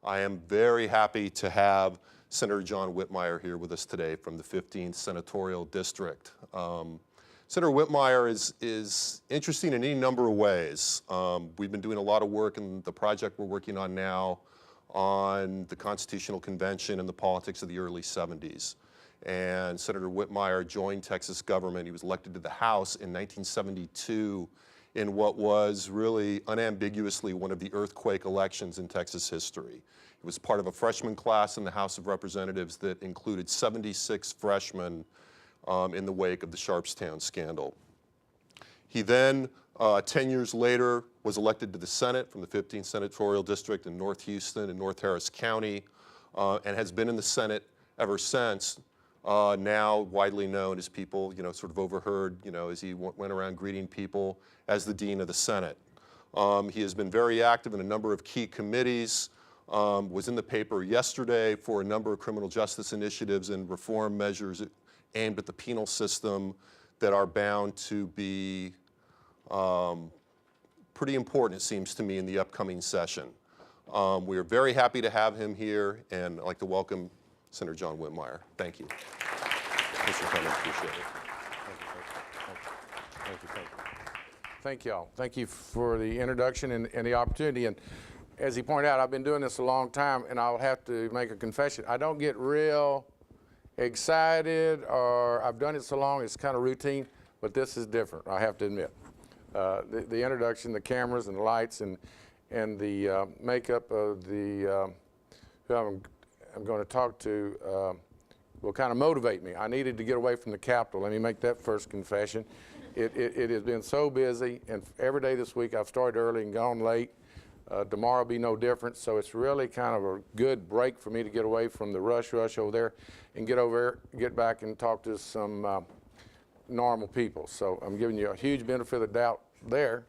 I am very happy to have Senator John Whitmire here with us today from the 15th Senatorial District. Senator Whitmire is interesting in any number of ways. We've been doing a lot of work in the project we're working on now on the Constitutional Convention and the politics of the early 70s. And Senator Whitmire joined Texas government. He was elected to the House in 1972 in what was really unambiguously one of the earthquake elections in Texas history. He was part of a freshman class in the House of Representatives that included 76 freshmen in the wake of the Sharpstown scandal. He then, 10 years later, was elected to the Senate from the 15th Senatorial District in North Houston and North Harris County, and has been in the Senate ever since. Now widely known as people, sort of overheard, as he went around greeting people as the Dean of the Senate. He has been very active in a number of key committees, was in the paper yesterday for a number of criminal justice initiatives and reform measures aimed at the penal system that are bound to be pretty important, it seems to me, in the upcoming session. We are very happy to have him here, and I'd like to welcome Senator John Whitmire. Thank you. Thanks for coming. Appreciate it. Thank you. Thank y'all. Thank you for the introduction and the opportunity. And as he pointed out, I've been doing this a long time, and I'll have to make a confession. I don't get real excited, or I've done it so long it's kind of routine, but this is different, I have to admit. The introduction, the cameras and the lights, and the makeup of the who I'm going to talk to will kind of motivate me. I needed to get away from the Capitol. Let me make that first confession. It has been so busy, and every day this week I've started early and gone late. Tomorrow will be no different, so it's really kind of a good break for me to get away from the rush over there and get back and talk to some normal people. So I'm giving you a huge benefit of the doubt there.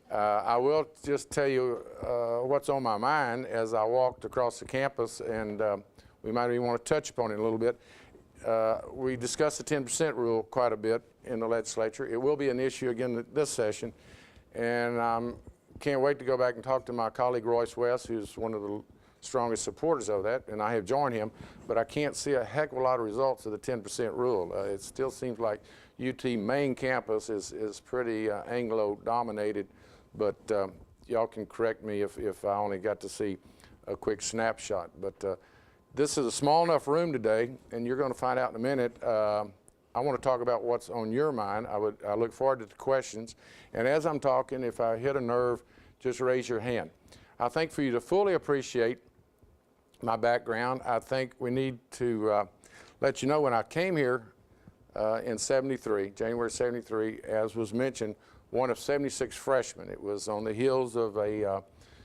I will just tell you what's on my mind as I walked across the campus, and we might even want to touch upon it a little bit. We discussed the 10% rule quite a bit in the legislature. It will be an issue again this session, and I can't wait to go back and talk to my colleague Royce West, who's one of the strongest supporters of that, and I have joined him, but I can't see a heck of a lot of results of the 10% rule. It still seems like UT main campus is pretty Anglo-dominated, but y'all can correct me if I only got to see a quick snapshot. But this is a small enough room today, and you're going to find out in a minute. I want to talk about what's on your mind. I look forward to the questions. And as I'm talking, if I hit a nerve, just raise your hand. I think for you to fully appreciate my background, I think we need to let you know when I came here in '73, January '73, as was mentioned, one of 76 freshmen. It was on the heels of a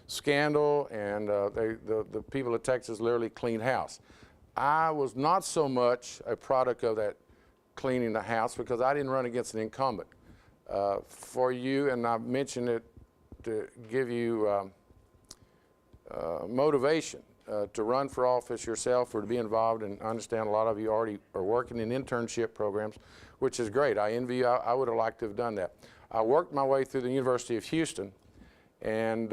scandal, and the people of Texas literally cleaned house. I was not so much a product of that cleaning the house because I didn't run against an incumbent. For you, and I mentioned it to give you motivation to run for office yourself or to be involved, and I understand a lot of you already are working in internship programs, which is great. I envy you. I would have liked to have done that. I worked my way through the University of Houston and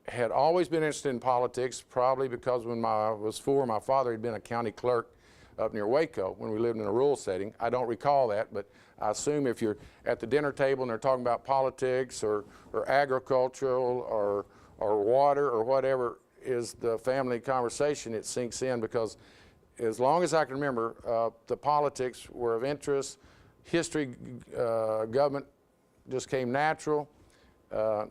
had always been interested in politics, probably because when I was 4, my father had been a county clerk up near Waco when we lived in a rural setting. I don't recall that, but I assume if you're at the dinner table and they're talking about politics or agricultural or water or whatever is the family conversation, it sinks in, because as long as I can remember, the politics were of interest. History, government just came natural,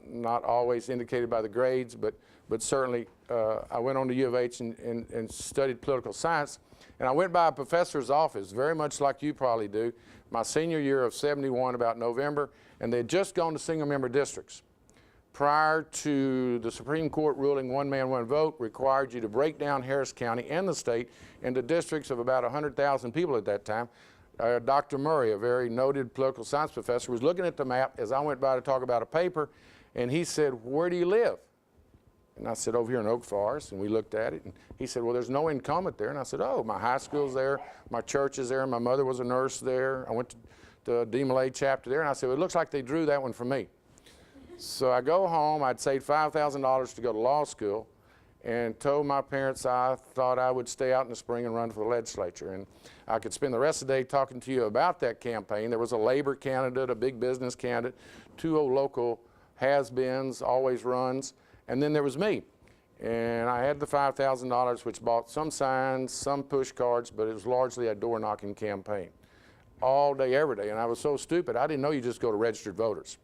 not always indicated by the grades, but certainly I went on to U of H and studied political science. And I went by a professor's office, very much like you probably do, my senior year of '71, about November, and they had just gone to single-member districts. Prior to the Supreme Court ruling one man, one vote required you to break down Harris County and the state into districts of about 100,000 people at that time. Dr. Murray, a very noted political science professor, was looking at the map as I went by to talk about a paper, and he said, "Where do you live?" And I said, "Over here in Oak Forest," and we looked at it, and he said, "Well, there's no incumbent there." And I said, "Oh, my high school's there, my church is there, my mother was a nurse there, I went to the Untitled Chapter there." And I said, "Well, it looks like they drew that one for me." So I go home, I'd saved $5,000 to go to law school, and told my parents I thought I would stay out in the spring and run for the legislature. And I could spend the rest of the day talking to you about that campaign. There was a labor candidate, a big business candidate, 2 old local has-beens, always runs, and then there was me. And I had the $5,000, which bought some signs, some push cards, but it was largely a door-knocking campaign. All day, every day, and I was so stupid, I didn't know you just go to registered voters.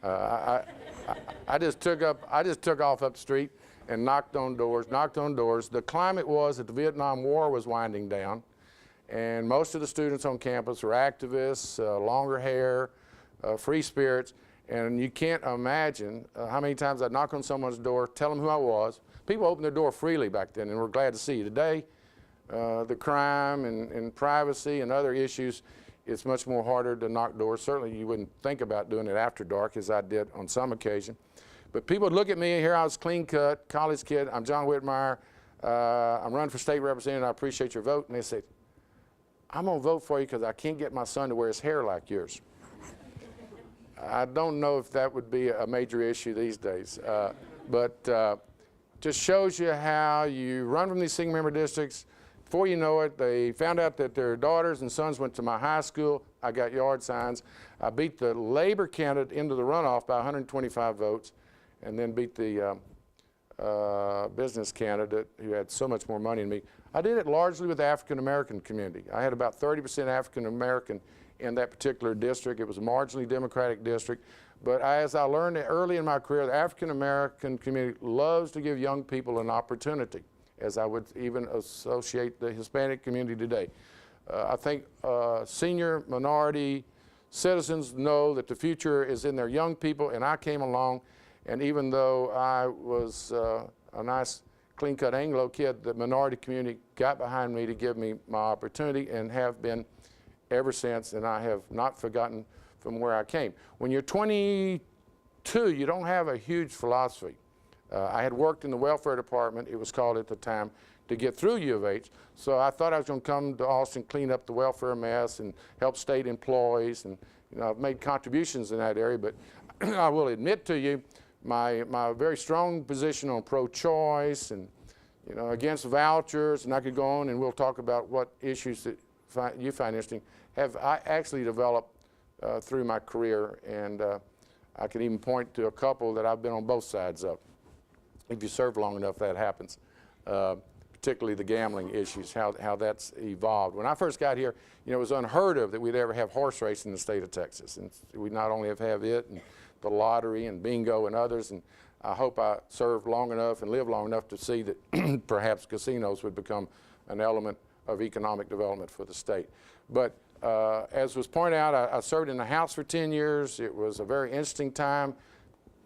I just took off up the street and knocked on doors. The climate was that the Vietnam War was winding down, and most of the students on campus were activists, longer hair, free spirits, and you can't imagine how many times I'd knock on someone's door, tell them who I was. People opened their door freely back then, and we're glad to see you. Today, the crime and privacy and other issues, it's much more harder to knock doors. Certainly you wouldn't think about doing it after dark, as I did on some occasion. But people would look at me, here I was clean cut, college kid, I'm John Whitmire, I'm running for state representative, I appreciate your vote. And they say, I'm gonna vote for you because I can't get my son to wear his hair like yours. I don't know if that would be a major issue these days, but just shows you how you run from these single member districts. Before you know it, they found out that their daughters and sons went to my high school. I got yard signs. I beat the labor candidate into the runoff by 125 votes, and then beat the business candidate who had so much more money than me. I did it largely with the African American community. I had about 30% African American in that particular district. It was a marginally Democratic district. But as I learned early in my career, the African American community loves to give young people an opportunity, as I would even associate the Hispanic community today. I think senior minority citizens know that the future is in their young people, and I came along, and even though I was a nice clean-cut Anglo kid, the minority community got behind me to give me my opportunity, and have been ever since, and I have not forgotten from where I came. When you're 22, you don't have a huge philosophy. I had worked in the welfare department, it was called at the time, to get through U of H. So I thought I was going to come to Austin, clean up the welfare mess, and help state employees. And I've made contributions in that area, but I will admit to you, my very strong position on pro-choice and against vouchers, and I could go on and we'll talk about what issues that you find interesting, I actually developed through my career, and I can even point to a couple that I've been on both sides of. If you serve long enough, that happens, particularly the gambling issues, how that's evolved. When I first got here, it was unheard of that we'd ever have horse racing in the state of Texas. And we not only have it, and the lottery and bingo and others, and I hope I served long enough and lived long enough to see that perhaps casinos would become an element of economic development for the state. But as was pointed out, I served in the House for 10 years. It was a very interesting time.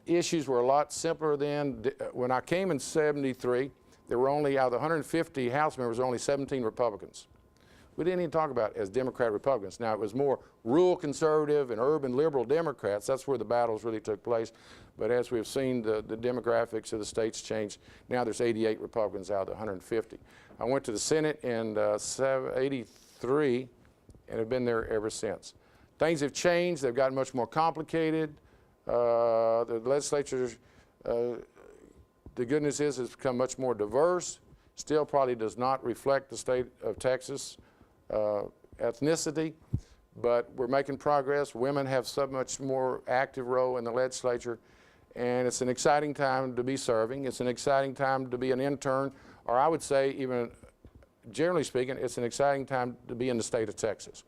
Issues were a lot simpler then. When I came in '73, there were only, out of the 150 House members, only 17 Republicans. We didn't even talk about as Democrat Republicans. Now, it was more rural conservative and urban liberal Democrats. That's where the battles really took place. But as we've seen, the demographics of the states change. Now there's 88 Republicans out of the 150. I went to the Senate in '83 and have been there ever since. Things have changed. They've gotten much more complicated. The legislature, the good news is, it's become much more diverse. Still probably does not reflect the state of Texas ethnicity, but we're making progress. Women have so much more active role in the legislature, and it's an exciting time to be serving. It's an exciting time to be an intern, or I would say, even generally speaking, it's an exciting time to be in the state of Texas.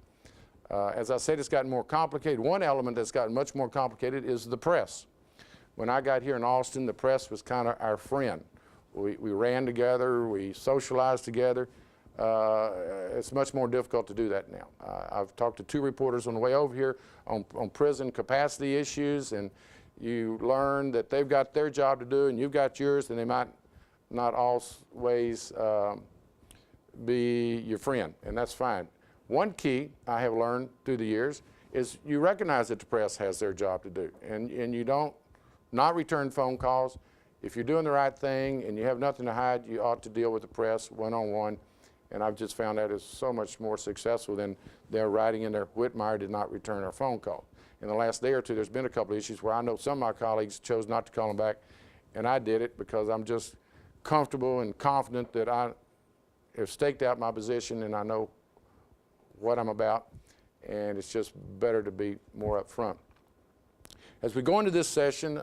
As I said, it's gotten more complicated. One element that's gotten much more complicated is the press. When I got here in Austin, the press was kind of our friend. We ran together, we socialized together. It's much more difficult to do that now. I've talked to 2 reporters on the way over here on prison capacity issues, and you learn that they've got their job to do and you've got yours, and they might not always be your friend, and that's fine. One key I have learned through the years is you recognize that the press has their job to do, and you don't not return phone calls. If you're doing the right thing and you have nothing to hide, you ought to deal with the press one-on-one, and I've just found that is so much more successful than they're writing in there, Whitmire did not return our phone call. In the last day or two, there's been a couple of issues where I know some of my colleagues chose not to call them back, and I did it because I'm just comfortable and confident that I have staked out my position and I know what I'm about, and it's just better to be more upfront. As we go into this session,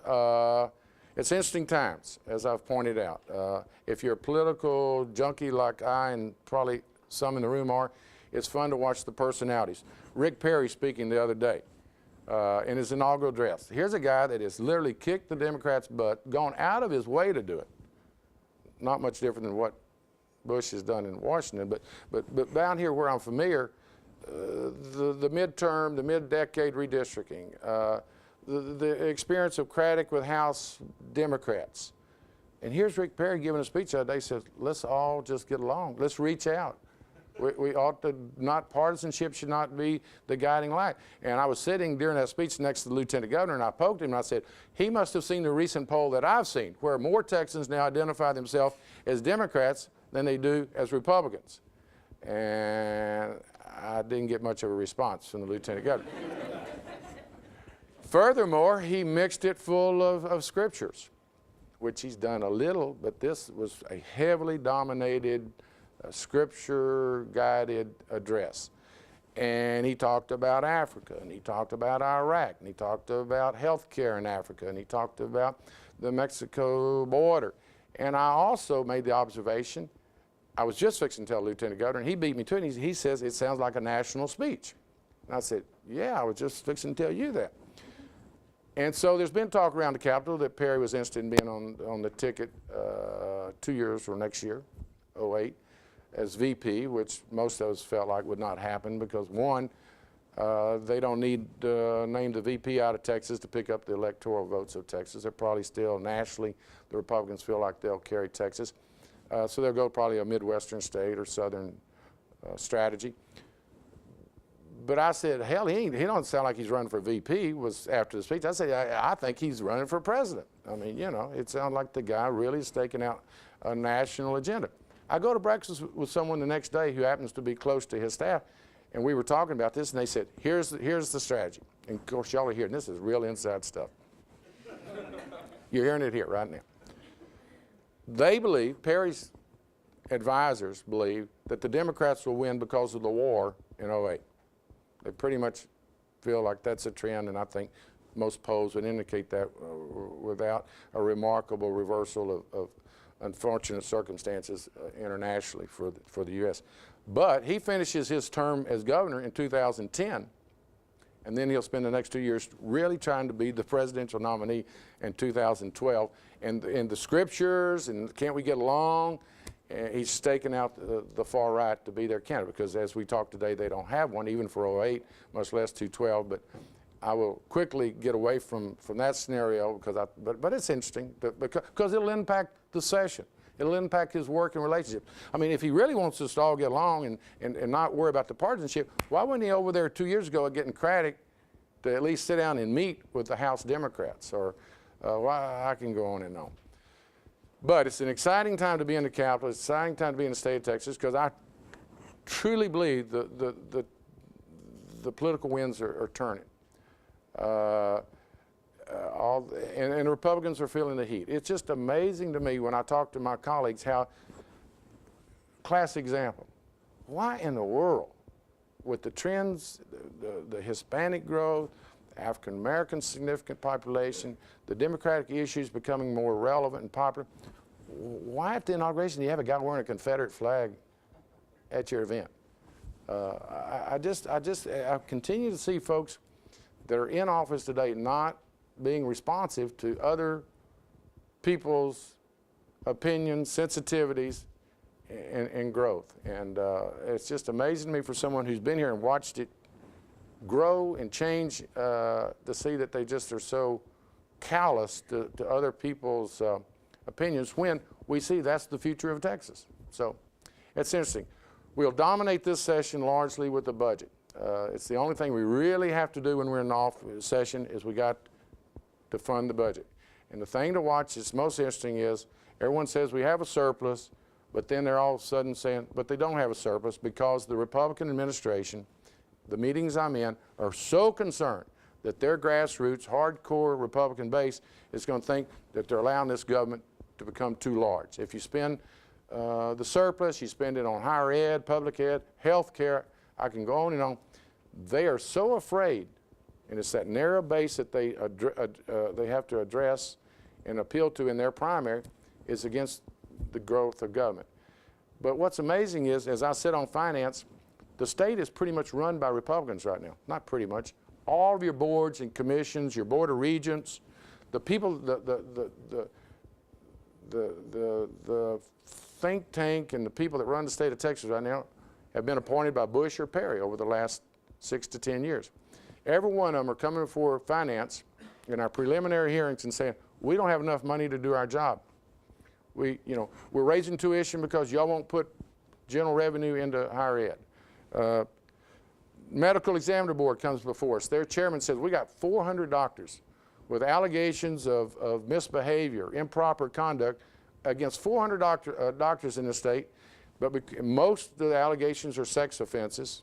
it's interesting times, as I've pointed out. If you're a political junkie like I and probably some in the room are, it's fun to watch the personalities. Rick Perry speaking the other day in his inaugural address. Here's a guy that has literally kicked the Democrats' butt, gone out of his way to do it. Not much different than what Bush has done in Washington, but down here where I'm familiar, the midterm, the mid-decade redistricting, the experience of Craddock with House Democrats. And here's Rick Perry giving a speech the other day. He says, let's all just get along. Let's reach out. We ought to not, partisanship should not be the guiding light. And I was sitting during that speech next to the Lieutenant Governor, and I poked him and I said, he must have seen the recent poll that I've seen, where more Texans now identify themselves as Democrats than they do as Republicans. And I didn't get much of a response from the Lieutenant Governor. Furthermore, he mixed it full of scriptures, which he's done a little, but this was a heavily dominated scripture-guided address. And he talked about Africa, and he talked about Iraq, and he talked about health care in Africa, and he talked about the Mexico border. And I also made the observation, I was just fixing to tell Lieutenant Governor, and he beat me to it, and he says, it sounds like a national speech. And I said, yeah, I was just fixing to tell you that. And so there's been talk around the Capitol that Perry was interested in being on the ticket 2 years or next year, 2008, as VP, which most of us felt like would not happen because, one, they don't need to name the VP out of Texas to pick up the electoral votes of Texas. They're probably still nationally, the Republicans feel like they'll carry Texas. So they'll go probably a Midwestern state or Southern strategy. But I said, hell, he don't sound like he's running for VP, was after the speech. I said, I think he's running for president. I mean, you know, it sounded like the guy really is staking out a national agenda. I go to breakfast with someone the next day who happens to be close to his staff, and we were talking about this, and they said, here's the strategy. And of course, y'all are hearing this is real inside stuff. You're hearing it here right now. They believe, Perry's advisors believe, that the Democrats will win because of the war in 2008. They pretty much feel like that's a trend, and I think most polls would indicate that without a remarkable reversal of unfortunate circumstances internationally for the U.S. But he finishes his term as governor in 2010, and then he'll spend the next 2 years really trying to be the presidential nominee in 2012. And the scriptures, and can't we get along, he's staking out the far right to be their candidate, because as we talked today, they don't have one, even for 2008, much less 2012. But I will quickly get away from that scenario, because but it's interesting, because it'll impact the session. It'll impact his work and relationship. I mean, if he really wants us to all get along and not worry about the partisanship, why wasn't he over there 2 years ago getting Craddock to at least sit down and meet with the House Democrats? Or why, I can go on and on. But it's an exciting time to be in the Capitol. It's an exciting time to be in the state of Texas, because I truly believe the political winds are turning. And the Republicans are feeling the heat. It's just amazing to me when I talk to my colleagues how, classic example, why in the world, with the trends, the Hispanic growth, African American significant population, the Democratic issues becoming more relevant and popular, why at the inauguration do you have a guy wearing a Confederate flag at your event? I continue to see folks that are in office today not being responsive to other people's opinions, sensitivities, and growth. And it's just amazing to me for someone who's been here and watched it grow and change to see that they just are so callous to other people's opinions, when we see that's the future of Texas. So it's interesting. We'll dominate this session largely with the budget. It's the only thing we really have to do when we're in the session is we got to fund the budget. And the thing to watch that's most interesting is everyone says we have a surplus, but then they're all of a sudden saying, but they don't have a surplus, because the Republican administration, the meetings I'm in, are so concerned that their grassroots, hardcore Republican base is going to think that they're allowing this government to become too large. If you spend the surplus, you spend it on higher ed, public ed, health care, I can go on and on. They are so afraid, and it's that narrow base that they have to address and appeal to in their primary, is against the growth of government. But what's amazing is, as I sit on finance, the state is pretty much run by Republicans right now. Not pretty much. All of your boards and commissions, your board of regents, the people, the think tank and the people that run the state of Texas right now have been appointed by Bush or Perry over the last 6 to 10 years. Every one of them are coming before finance in our preliminary hearings and saying, we don't have enough money to do our job. We're raising tuition because y'all won't put general revenue into higher ed. Medical Examiner Board comes before us. Their chairman says, we got 400 doctors with allegations of misbehavior, improper conduct against 400 doctors in the state, but most of the allegations are sex offenses.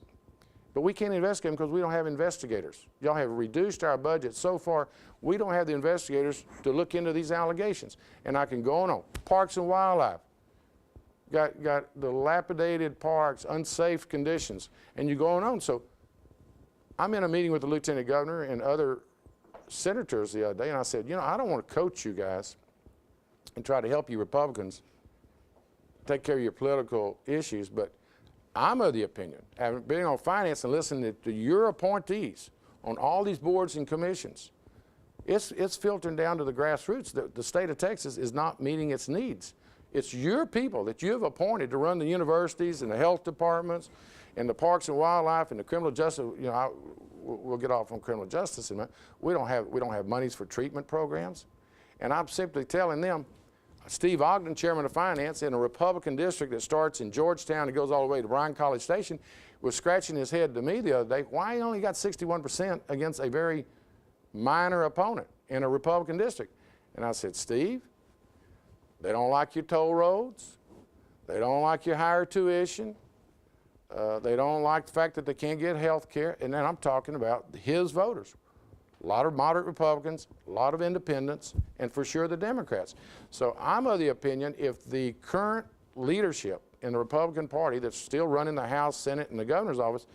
But we can't investigate them because we don't have investigators. Y'all have reduced our budget so far, we don't have the investigators to look into these allegations. And I can go on. Parks and Wildlife. Got the dilapidated parks, unsafe conditions, and you go on. So I'm in a meeting with the Lieutenant Governor and other senators the other day, and I said, I don't want to coach you guys and try to help you Republicans take care of your political issues, but I'm of the opinion, having been on finance and listening to your appointees on all these boards and commissions, it's filtering down to the grassroots. The state of Texas is not meeting its needs. It's your people that you have appointed to run the universities and the health departments and the parks and wildlife and the criminal justice. We'll get off on criminal justice in a minute. We don't have monies for treatment programs, and I'm simply telling them, Steve Ogden, chairman of finance in a Republican district that starts in Georgetown and goes all the way to Bryan College Station, was scratching his head to me the other day, why he only got 61% against a very minor opponent in a Republican district. And I said, Steve, they don't like your toll roads. They don't like your higher tuition. They don't like the fact that they can't get health care. And then I'm talking about his voters. A lot of moderate Republicans, a lot of independents, and for sure the Democrats. So I'm of the opinion if the current leadership in the Republican Party that's still running the House, Senate, and the governor's office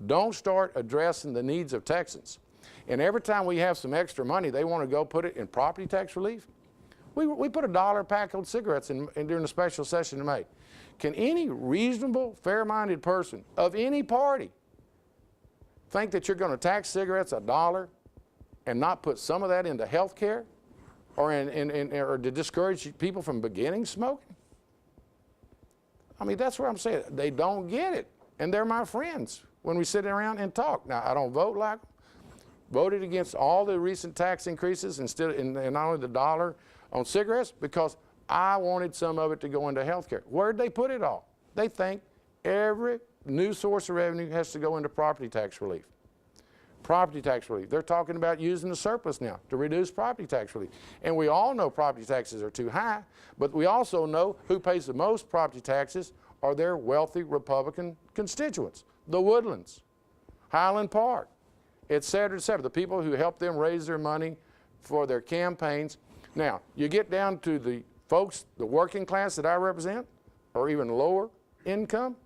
don't start addressing the needs of Texans. And every time we have some extra money, they want to go put it in property tax relief. We put $1 pack on cigarettes in during the special session in May. Can any reasonable, fair-minded person of any party think that you're going to tax cigarettes $1 and not put some of that into health care or to discourage people from beginning smoking? I mean, that's what I'm saying. They don't get it, and they're my friends when we sit around and talk. Now, I don't vote like them. Voted against all the recent tax increases and not only the $1 on cigarettes because I wanted some of it to go into health care. Where'd they put it all? They think every new source of revenue has to go into property tax relief. Property tax relief. They're talking about using the surplus now to reduce property tax relief. And we all know property taxes are too high, but we also know who pays the most property taxes are their wealthy Republican constituents, the Woodlands, Highland Park, et cetera, the people who help them raise their money for their campaigns. Now, you get down to the folks, the working class that I represent, or even lower income,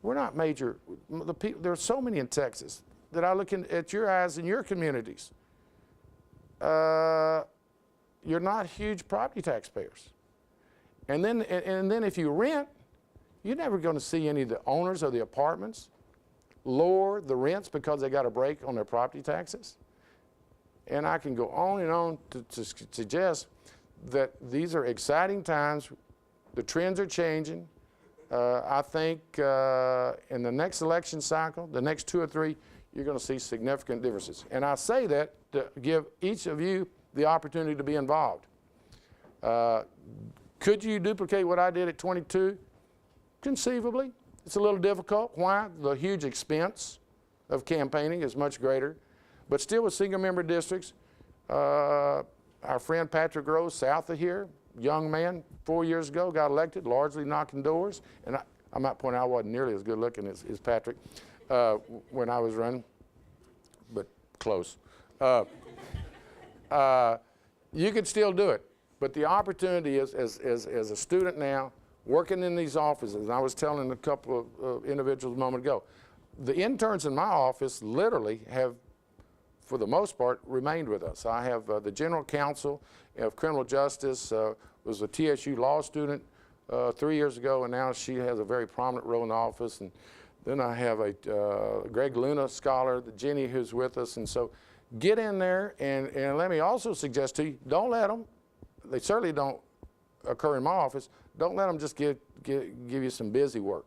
we're not major. There are so many in Texas that I look at your eyes in your communities. You're not huge property taxpayers. And then if you rent, you're never going to see any of the owners of the apartments lower the rents because they got a break on their property taxes. And I can go on and on to suggest that these are exciting times. The trends are changing. I think in the next election cycle, the next 2 or 3, you're going to see significant differences. And I say that to give each of you the opportunity to be involved. Could you duplicate what I did at 22? Conceivably. It's a little difficult. Why? The huge expense of campaigning is much greater. But still with single-member districts, our friend Patrick Rose, south of here, young man, 4 years ago, got elected, largely knocking doors. And I might point out I wasn't nearly as good-looking as Patrick when I was running, but close. You could still do it. But the opportunity is, as a student now, working in these offices, and I was telling a couple of individuals a moment ago, the interns in my office literally have, for the most part, remained with us. I have the general counsel of criminal justice, was a TSU law student 3 years ago, and now she has a very prominent role in the office. And then I have a Greg Luna scholar, the Jenny, who's with us. And so get in there, and let me also suggest to you, don't let them, they certainly don't occur in my office, don't let them just give you some busy work.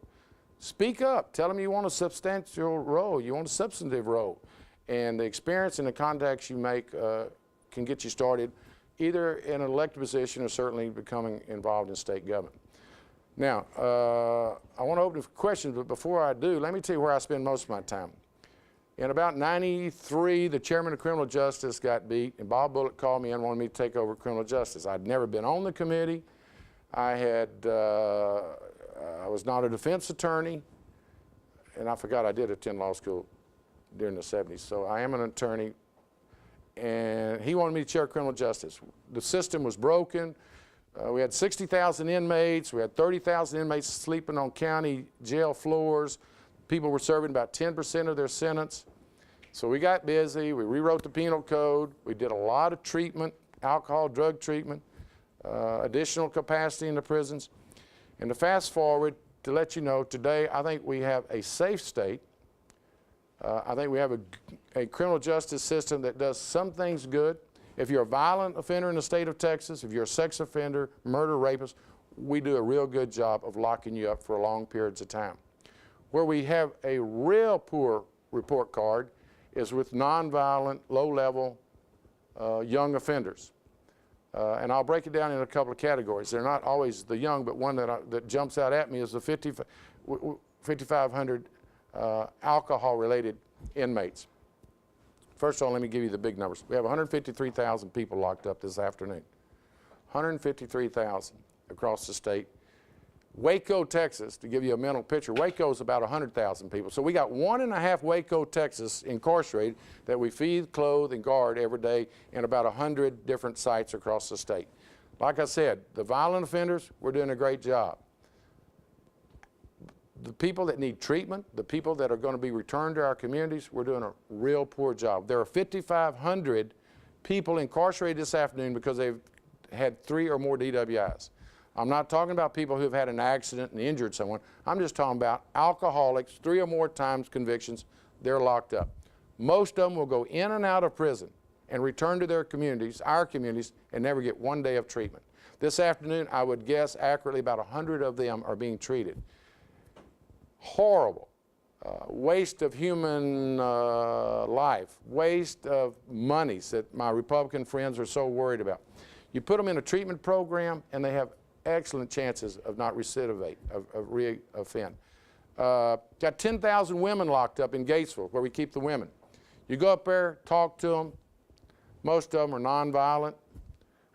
Speak up. Tell them you want a substantial role, you want a substantive role. And the experience and the contacts you make can get you started either in an elected position or certainly becoming involved in state government. Now, I want to open for questions, but before I do, let me tell you where I spend most of my time. In about '93, the chairman of criminal justice got beat, and Bob Bullock called me and wanted me to take over criminal justice. I'd never been on the committee. I was not a defense attorney, and I forgot I did attend law school during the '70s, so I am an attorney. And he wanted me to chair criminal justice. The system was broken. We had 60,000 inmates. We had 30,000 inmates sleeping on county jail floors. People were serving about 10% of their sentence. So we got busy. We rewrote the penal code. We did a lot of treatment, alcohol, drug treatment, additional capacity in the prisons. And to fast forward, to let you know, today I think we have a safe state. I think we have a criminal justice system that does some things good. If you're a violent offender in the state of Texas, if you're a sex offender, murder, rapist, we do a real good job of locking you up for long periods of time. Where we have a real poor report card is with nonviolent, low-level young offenders. And I'll break it down in a couple of categories. They're not always the young, but one that jumps out at me is the 5,500 alcohol-related inmates. First of all, let me give you the big numbers. We have 153,000 people locked up this afternoon. 153,000 across the state. Waco, Texas, to give you a mental picture, Waco is about 100,000 people. So we got 1.5 Waco, Texas incarcerated that we feed, clothe, and guard every day in about 100 different sites across the state. Like I said, the violent offenders, we're doing a great job. The people that need treatment, the people that are going to be returned to our communities, we're doing a real poor job. There are 5,500 people incarcerated this afternoon because they've had 3 or more DWIs. I'm not talking about people who have had an accident and injured someone. I'm just talking about alcoholics, 3 or more times convictions, they're locked up. Most of them will go in and out of prison and return to their communities, our communities, and never get 1 day of treatment. This afternoon, I would guess accurately about 100 of them are being treated. Horrible. Waste of human life, waste of monies that my Republican friends are so worried about. You put them in a treatment program and they have excellent chances of not recidivate, of re-offend. Got 10,000 women locked up in Gatesville where we keep the women. You go up there, talk to them. Most of them are nonviolent.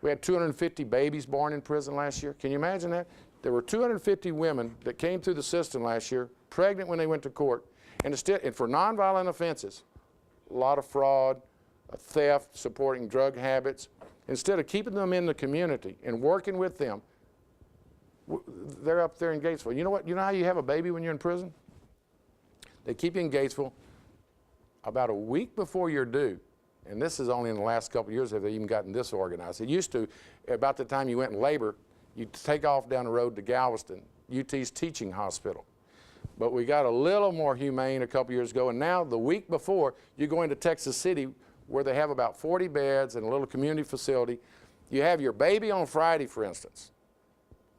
We had 250 babies born in prison last year. Can you imagine that? There were 250 women that came through the system last year, pregnant when they went to court, and for nonviolent offenses, a lot of fraud, theft, supporting drug habits. Instead of keeping them in the community and working with them, they're up there in Gatesville. You know what? You know how you have a baby when you're in prison? They keep you in Gatesville about a week before you're due. And this is only in the last couple of years have they even gotten this organized. It used to, about the time you went in labor, you'd take off down the road to Galveston, UT's teaching hospital. But we got a little more humane a couple years ago, and now the week before, you go into Texas City where they have about 40 beds and a little community facility. You have your baby on Friday, for instance.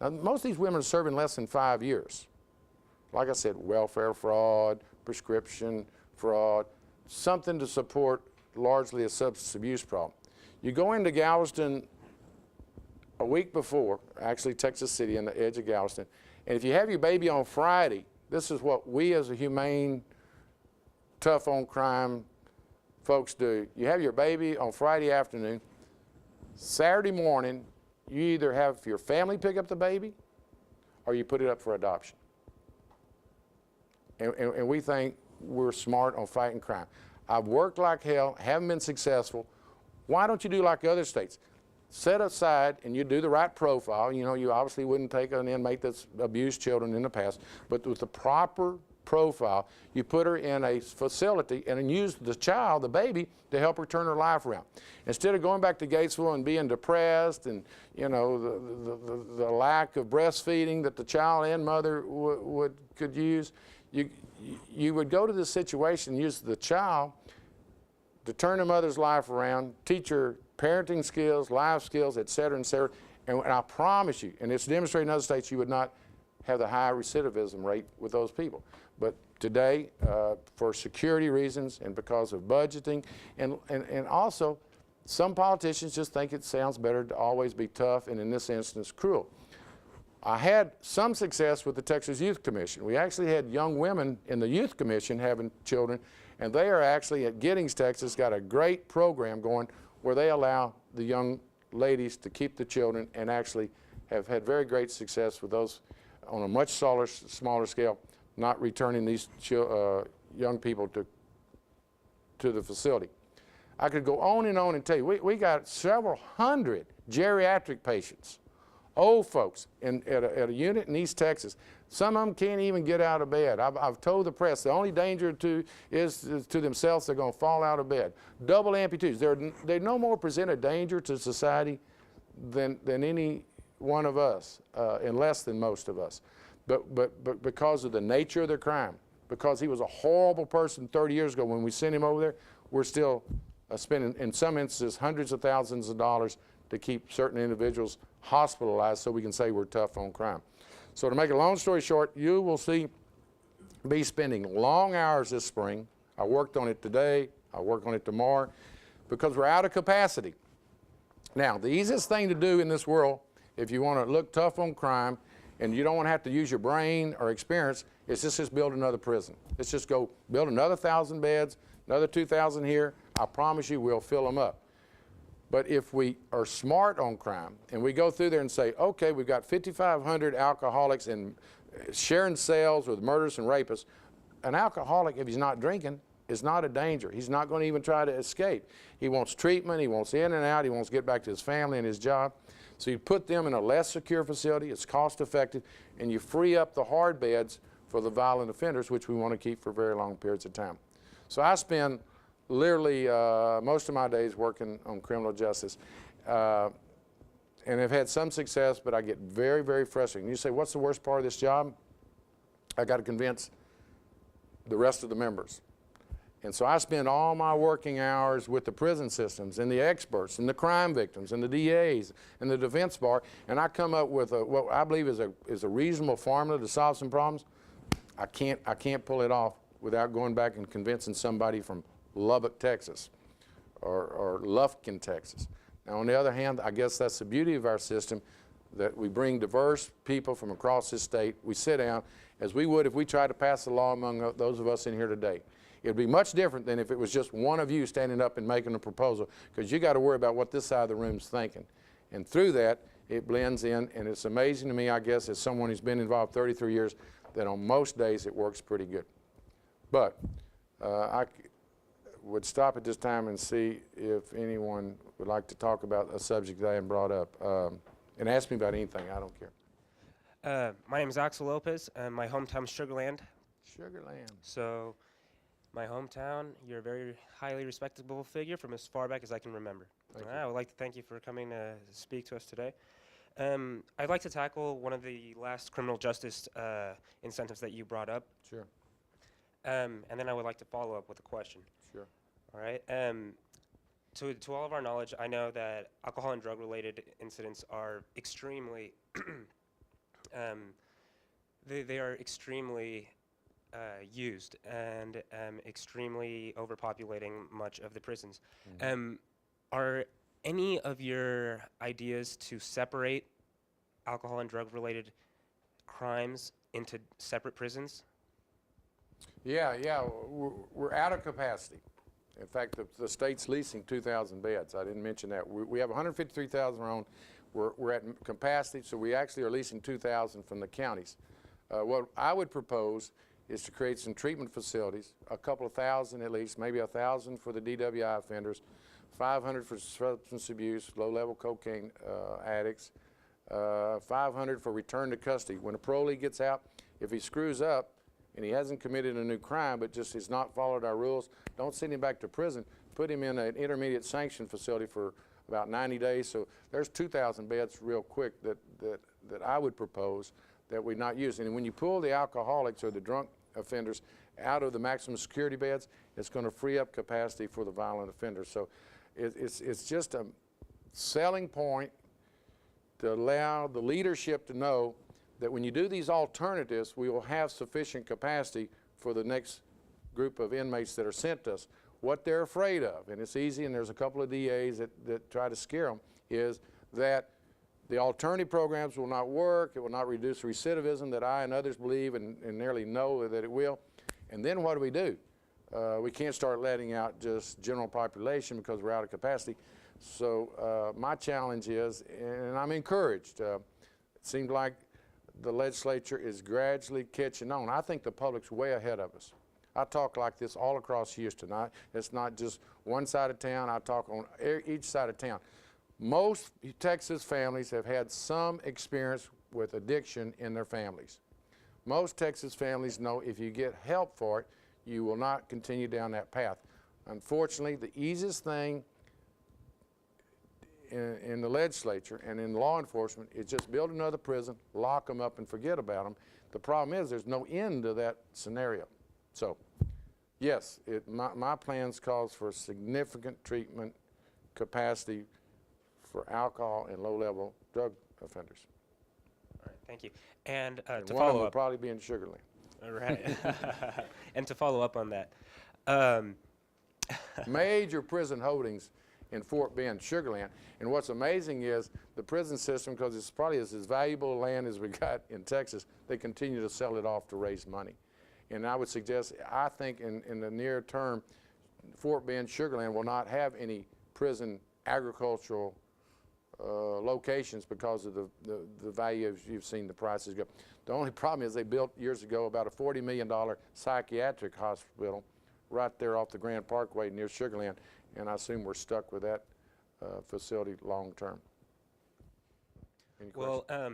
Now, most of these women are serving less than 5 years. Like I said, welfare fraud, prescription fraud, something to support largely a substance abuse problem. You go into Galveston a week before, actually Texas City on the edge of Galveston, and if you have your baby on Friday, this is what we as a humane, tough on crime folks do. You have your baby on Friday afternoon. Saturday morning, you either have your family pick up the baby or you put it up for adoption. And we think we're smart on fighting crime. I've worked like hell, haven't been successful. Why don't you do like other states? set aside, and you do the right profile. You know, you obviously wouldn't take an inmate that's abused children in the past, but with the proper profile, you put her in a facility and then use the child, the baby, to help her turn her life around. Instead of going back to Gatesville and being depressed and, you know, the lack of breastfeeding that the child and mother could use, you would go to this situation, use the child to turn the mother's life around, teach her parenting skills, life skills, et cetera, and I promise you, and it's demonstrated in other states, you would not have the high recidivism rate with those people. But today, for security reasons and because of budgeting, and also some politicians just think it sounds better to always be tough, and in this instance, cruel. I had some success with the Texas Youth Commission. We actually had young women in the Youth Commission having children, and they are actually at Giddings, Texas, got a great program going where they allow the young ladies to keep the children and actually have had very great success with those on a much smaller scale, not returning these young people to the facility. I could go on and tell you, we got several hundred geriatric patients, old folks at a unit in East Texas. Some of them can't even get out of bed. I've told the press the only danger is to themselves. They're going to fall out of bed. Double amputees. They no more present a danger to society than any one of us, and less than most of us. But because of the nature of their crime, because he was a horrible person 30 years ago when we sent him over there, we're still spending, in some instances, hundreds of thousands of dollars to keep certain individuals hospitalized so we can say we're tough on crime. So to make a long story short, you will see me spending long hours this spring. I worked on it today. I work on it tomorrow because we're out of capacity. Now, the easiest thing to do in this world, if you want to look tough on crime and you don't want to have to use your brain or experience, is just build another prison. Let's just go build another 1,000 beds, another 2,000 here. I promise you we'll fill them up. But if we are smart on crime and we go through there and say, okay, we've got 5,500 alcoholics and sharing cells with murderers and rapists, an alcoholic, if he's not drinking, is not a danger. He's not going to even try to escape. He wants treatment, he wants in and out, he wants to get back to his family and his job. So you put them in a less secure facility, it's cost effective, and you free up the hard beds for the violent offenders, which we want to keep for very long periods of time. So I spend literally most of my days working on criminal justice, and have had some success, but I get very, very frustrated. And you say, what's the worst part of this job? I got to convince the rest of the members. And so I spend all my working hours with the prison systems and the experts and the crime victims and the DAs and the defense bar, and I come up with what I believe is a reasonable formula to solve some problems. I can't pull it off without going back and convincing somebody from Lubbock, Texas, or Lufkin, Texas. Now, on the other hand, I guess that's the beauty of our system, that we bring diverse people from across this state. We sit down, as we would if we tried to pass the law among those of us in here today. It would be much different than if it was just one of you standing up and making a proposal, because you got to worry about what this side of the room's thinking. And through that, it blends in, and it's amazing to me, I guess, as someone who's been involved 33 years, that on most days it works pretty good. But I would stop at this time and see if anyone would like to talk about a subject that I haven't brought up. And ask me about anything, I don't care. My name is Axel Lopez, and my hometown is Sugarland. Sugarland. So, my hometown, you're a very highly respectable figure from as far back as I can remember. I would like to thank you for coming to speak to us today. I'd like to tackle one of the last criminal justice incentives that you brought up. Sure. And then I would like to follow up with a question. Sure. All right. To all of our knowledge, I know that alcohol and drug-related incidents are extremely, they are extremely used and extremely overpopulating much of the prisons. Mm-hmm. Are any of your ideas to separate alcohol and drug-related crimes into separate prisons? Yeah, we're out of capacity. In fact, the state's leasing 2,000 beds. I didn't mention that. We have 153,000 our own. We're at capacity, so we actually are leasing 2,000 from the counties. What I would propose is to create some treatment facilities, a couple of thousand at least, maybe 1,000 for the DWI offenders, $500 for substance abuse, low-level cocaine addicts, $500 for return to custody. When a parolee gets out, if he screws up and he hasn't committed a new crime but just has not followed our rules, don't send him back to prison. Put him in an intermediate sanction facility for about 90 days. So there's 2,000 beds real quick that I would propose that we not use. And when you pull the alcoholics or the drunk offenders out of the maximum security beds, it's going to free up capacity for the violent offenders. So it's just a selling point to allow the leadership to know that when you do these alternatives, we will have sufficient capacity for the next group of inmates that are sent to us. What they're afraid of, and it's easy, and there's a couple of DAs that try to scare them, is that the alternative programs will not work, it will not reduce recidivism that I and others believe and nearly know that it will. And then what do? We can't start letting out just general population because we're out of capacity. So my challenge is, and I'm encouraged, it seems like the legislature is gradually catching on. I think the public's way ahead of us. I talk like this all across Houston. It's not just one side of town. I talk on each side of town. Most Texas families have had some experience with addiction in their families. Most Texas families know if you get help for it, you will not continue down that path. Unfortunately, the easiest thing in the legislature and in law enforcement is just build another prison, lock them up, and forget about them. The problem is there's no end to that scenario. So, yes, my plans calls for significant treatment capacity for alcohol and low-level drug offenders. All right, thank you. And to One of them follow will up, probably be in Sugar Land. all right, and to follow up on that, Major prison holdings in Fort Bend, Sugar Land. And what's amazing is the prison system, because it's probably as valuable land as we got in Texas, they continue to sell it off to raise money. And I would suggest, I think in the near term, Fort Bend, Sugar Land will not have any prison agricultural locations because of the value of, you've seen the prices go. The only problem is they built years ago about a $40 million psychiatric hospital right there off the Grand Parkway near Sugar Land, and I assume we're stuck with that facility long term. Any questions? well,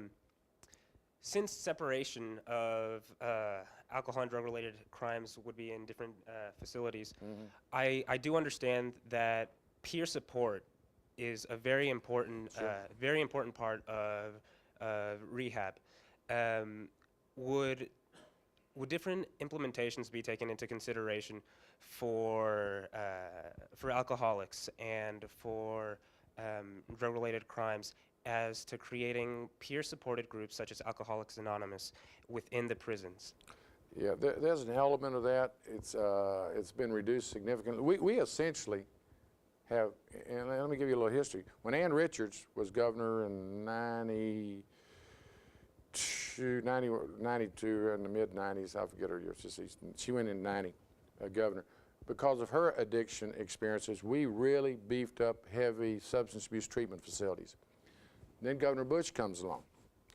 since separation of alcohol and drug-related crimes would be in different facilities, I do understand that peer support is a very important part of rehab. Would different implementations be taken into consideration for alcoholics and for drug-related crimes as to creating peer-supported groups such as Alcoholics Anonymous within the prisons? Yeah, there's an element of that. It's been reduced significantly. We essentially have, and let me give you a little history. When Ann Richards was governor in 92, in the mid-90s, I forget her years, she went in 90, governor. Because of her addiction experiences, we really beefed up heavy substance abuse treatment facilities. Then Governor Bush comes along,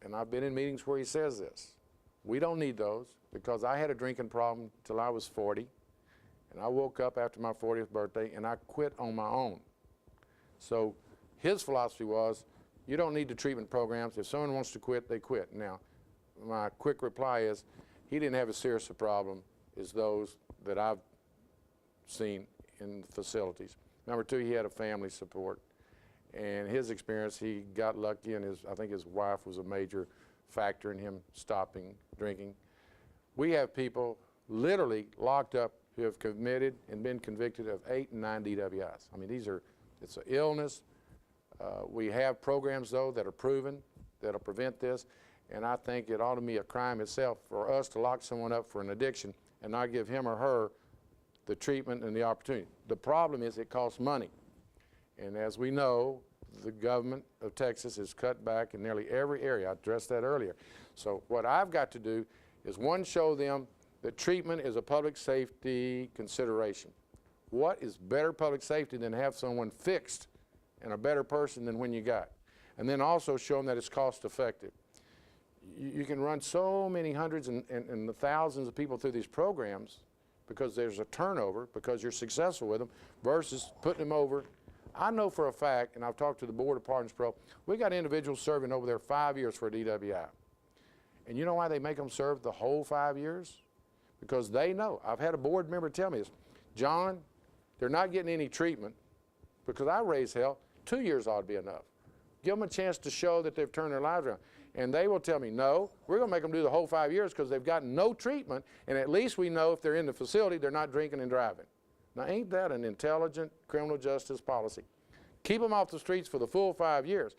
and I've been in meetings where he says this. We don't need those because I had a drinking problem till I was 40, and I woke up after my 40th birthday and I quit on my own. So his philosophy was, you don't need the treatment programs. If someone wants to quit, they quit. Now, my quick reply is, he didn't have as serious a problem as those that I've seen in the facilities. Number two, he had a family support. And his experience, he got lucky, and I think his wife was a major factor in him stopping drinking. We have people literally locked up who have committed and been convicted of 8 and 9 DWIs. I mean, it's an illness. We have programs, though, that are proven that'll prevent this, and I think it ought to be a crime itself for us to lock someone up for an addiction and not give him or her the treatment and the opportunity. The problem is it costs money. And as we know, the government of Texas has cut back in nearly every area. I addressed that earlier. So what I've got to do is, one, show them that treatment is a public safety consideration. What is better public safety than to have someone fixed and a better person than when you got? And then also show them that it's cost effective. You can run so many hundreds and the thousands of people through these programs because there's a turnover, because you're successful with them, versus putting them over I know for a fact, and I've talked to the board of Pardons Pro, we got individuals serving over there 5 years for a DWI. And you know why they make them serve the whole 5 years? Because they know. I've had a board member tell me this, John, they're not getting any treatment because I raise hell, 2 years ought to be enough. Give them a chance to show that they've turned their lives around. And they will tell me, no, we're going to make them do the whole 5 years because they've gotten no treatment, and at least we know if they're in the facility, they're not drinking and driving. Now, ain't that an intelligent criminal justice policy? Keep them off the streets for the full 5 years.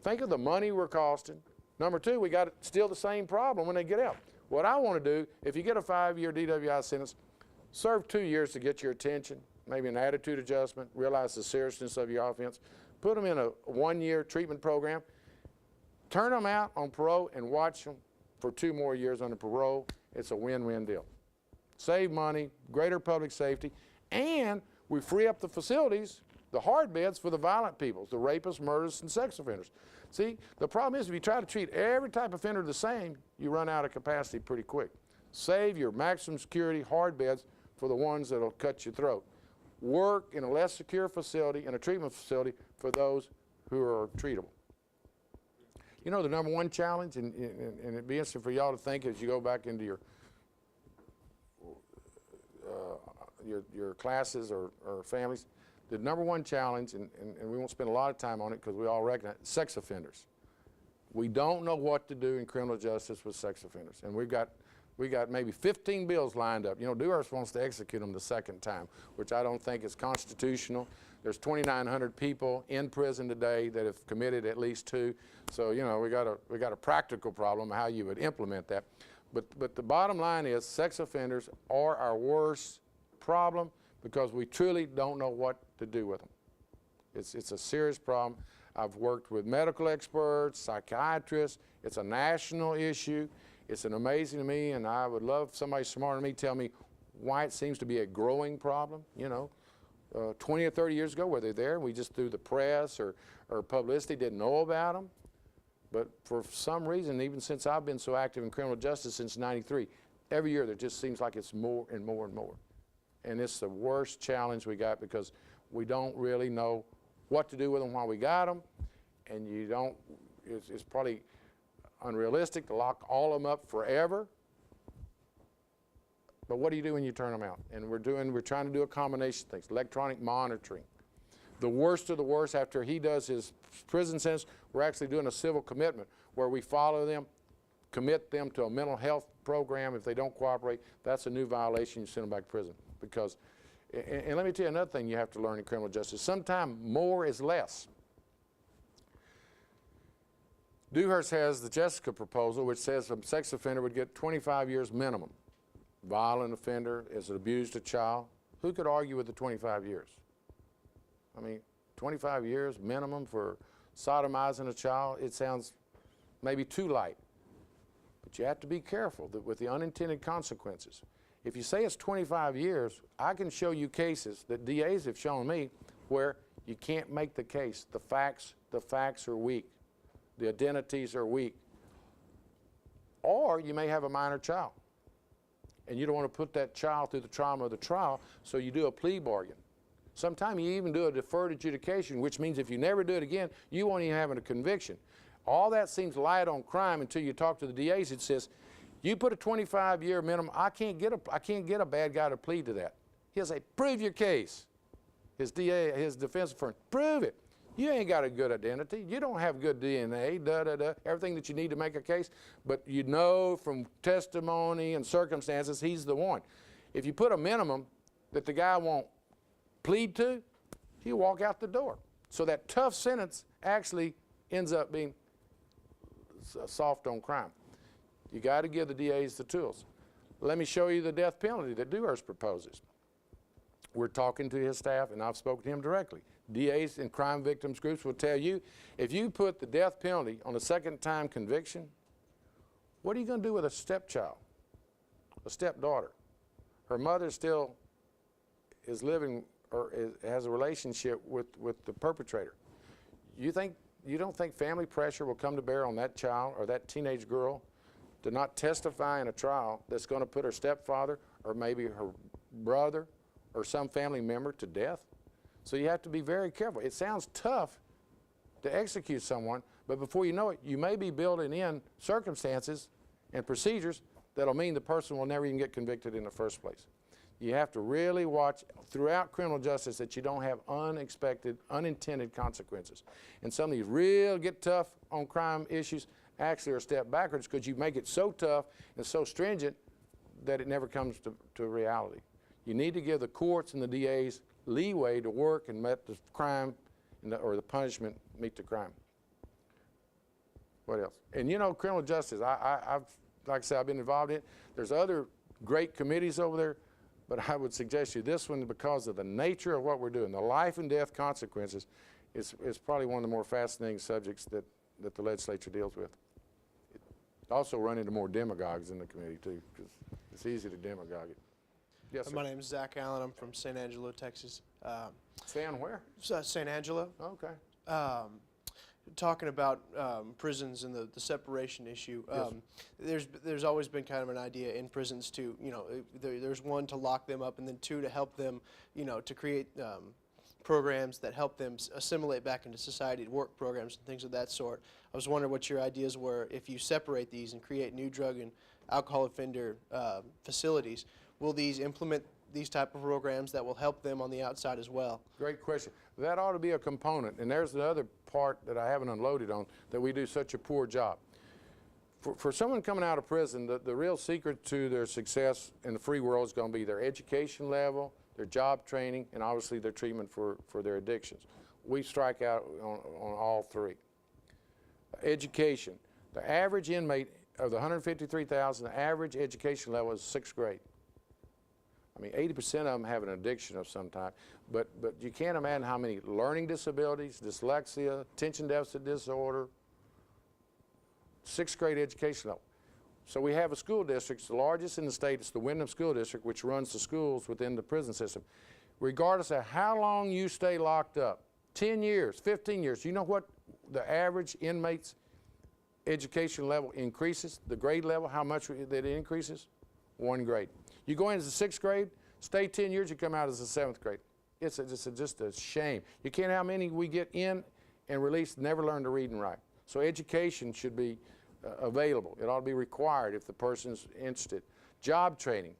Think of the money we're costing. Number two, we got still the same problem when they get out. What I want to do, if you get a 5-year DWI sentence, serve 2 years to get your attention, maybe an attitude adjustment, realize the seriousness of your offense, put them in a 1-year treatment program, turn them out on parole and watch them for 2 more years under parole. It's a win-win deal. Save money, greater public safety, and we free up the facilities, the hard beds for the violent people, the rapists, murderers, and sex offenders. See, the problem is if you try to treat every type of offender the same, you run out of capacity pretty quick. Save your maximum security hard beds for the ones that'll cut your throat. Work in a less secure facility, in a treatment facility, for those who are treatable. You know, the number one challenge, and it'd be interesting for y'all to think as you go back into your classes or families, the number one challenge, and we won't spend a lot of time on it because we all recognize, sex offenders. We don't know what to do in criminal justice with sex offenders, and we got maybe 15 bills lined up. You know, Dewhurst wants to execute them the second time, which I don't think is constitutional. There's 2,900 people in prison today that have committed at least 2. So, you know, we got a practical problem how you would implement that. But the bottom line is sex offenders are our worst problem because we truly don't know what to do with them. It's a serious problem. I've worked with medical experts, psychiatrists. It's a national issue. It's an amazing to me, and I would love somebody smarter than me tell me why it seems to be a growing problem. You know, 20 or 30 years ago, were they there? We just through the press or publicity didn't know about them. But for some reason, even since I've been so active in criminal justice since '93, every year there just seems like it's more and more and more. And it's the worst challenge we got because we don't really know what to do with them while we got them, and you don't, it's probably unrealistic to lock all of them up forever. But what do you do when you turn them out? And we're trying to do a combination of things, electronic monitoring. The worst of the worst, after he does his prison sentence, we're actually doing a civil commitment where we follow them, commit them to a mental health program. If they don't cooperate, that's a new violation. You send them back to prison. Because, and let me tell you another thing you have to learn in criminal justice. Sometimes more is less. Dewhurst has the Jessica proposal, which says a sex offender would get 25 years minimum. Violent offender, is abused a child. Who could argue with the 25 years? I mean, 25 years minimum for sodomizing a child, it sounds maybe too light. But you have to be careful with the unintended consequences. If you say it's 25 years, I can show you cases that DAs have shown me where you can't make the case. The facts are weak. The identities are weak. Or you may have a minor child, and you don't want to put that child through the trauma of the trial, so you do a plea bargain. Sometimes you even do a deferred adjudication, which means if you never do it again, you won't even have a conviction. All that seems light on crime until you talk to the DAs. It says, you put a 25-year minimum, I can't get a bad guy to plead to that. He'll say, prove your case. His defense attorney, prove it. You ain't got a good identity. You don't have good DNA, everything that you need to make a case. But you know from testimony and circumstances, he's the one. If you put a minimum that the guy won't plead to, he'll walk out the door. So that tough sentence actually ends up being soft on crime. You got to give the DAs the tools. Let me show you the death penalty that Dewhurst proposes. We're talking to his staff, and I've spoken to him directly. DAs and crime victims groups will tell you, if you put the death penalty on a second-time conviction, what are you going to do with a stepchild, a stepdaughter? Her mother still is living or has a relationship with the perpetrator. You don't think family pressure will come to bear on that child or that teenage girl to not testify in a trial that's going to put her stepfather or maybe her brother or some family member to death? So you have to be very careful. It sounds tough to execute someone, but before you know it, you may be building in circumstances and procedures that'll mean the person will never even get convicted in the first place. You have to really watch throughout criminal justice that you don't have unexpected, unintended consequences. And some of these real get tough on crime issues actually are a step backwards because you make it so tough and so stringent that it never comes to reality. You need to give the courts and the DAs leeway to work and let the crime or the punishment meet the crime. What else? And you know, criminal justice, I've, like I said, I've been involved in it. There's other great committees over there, but I would suggest you this one, because of the nature of what we're doing, the life and death consequences, is probably one of the more fascinating subjects that the legislature deals with. It also run into more demagogues in the committee too, because it's easy to demagogue it. Yes, sir. My name is Zach Allen. I'm from San Angelo, Texas. San where? San Angelo. Okay. Talking about prisons and the separation issue. There's always been kind of an idea in prisons to, you know, there's one, to lock them up, and then two, to help them, you know, to create programs that help them assimilate back into society, work programs and things of that sort. I was wondering what your ideas were if you separate these and create new drug and alcohol offender facilities. Will these implement these type of programs that will help them on the outside as well? Great question. That ought to be a component, and there's the other part that I haven't unloaded on that we do such a poor job. For someone coming out of prison, the real secret to their success in the free world is going to be their education level, their job training, and obviously their treatment for their addictions. We strike out on all three. Education. The average inmate of the 153,000, the average education level is 6th grade. I mean, 80% of them have an addiction of some type, but you can't imagine how many learning disabilities, dyslexia, attention deficit disorder, 6th grade education level. So we have a school district, the largest in the state. It's the Wyndham School District, which runs the schools within the prison system. Regardless of how long you stay locked up, 10 years, 15 years, you know what the average inmate's education level increases, the grade level, how much that it increases? 1 grade. You go into the 6th grade, stay 10 years, you come out as the 7th grade. It's just a shame. You can't how many we get in and released never learn to read and write. So education should be available. It ought to be required if the person's interested. Job training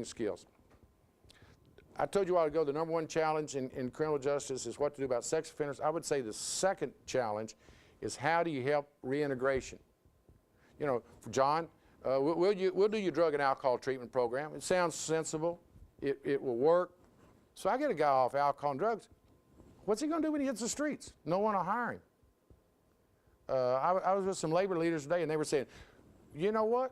skills. I told you a while ago the #1 challenge in criminal justice is what to do about sex offenders. I would say the second challenge is how do you help reintegration. You know, John, we'll do your drug and alcohol treatment program. It sounds sensible. It will work. So I get a guy off alcohol and drugs. What's he going to do when he hits the streets? No one will hire him. I was with some labor leaders today, and they were saying, you know what?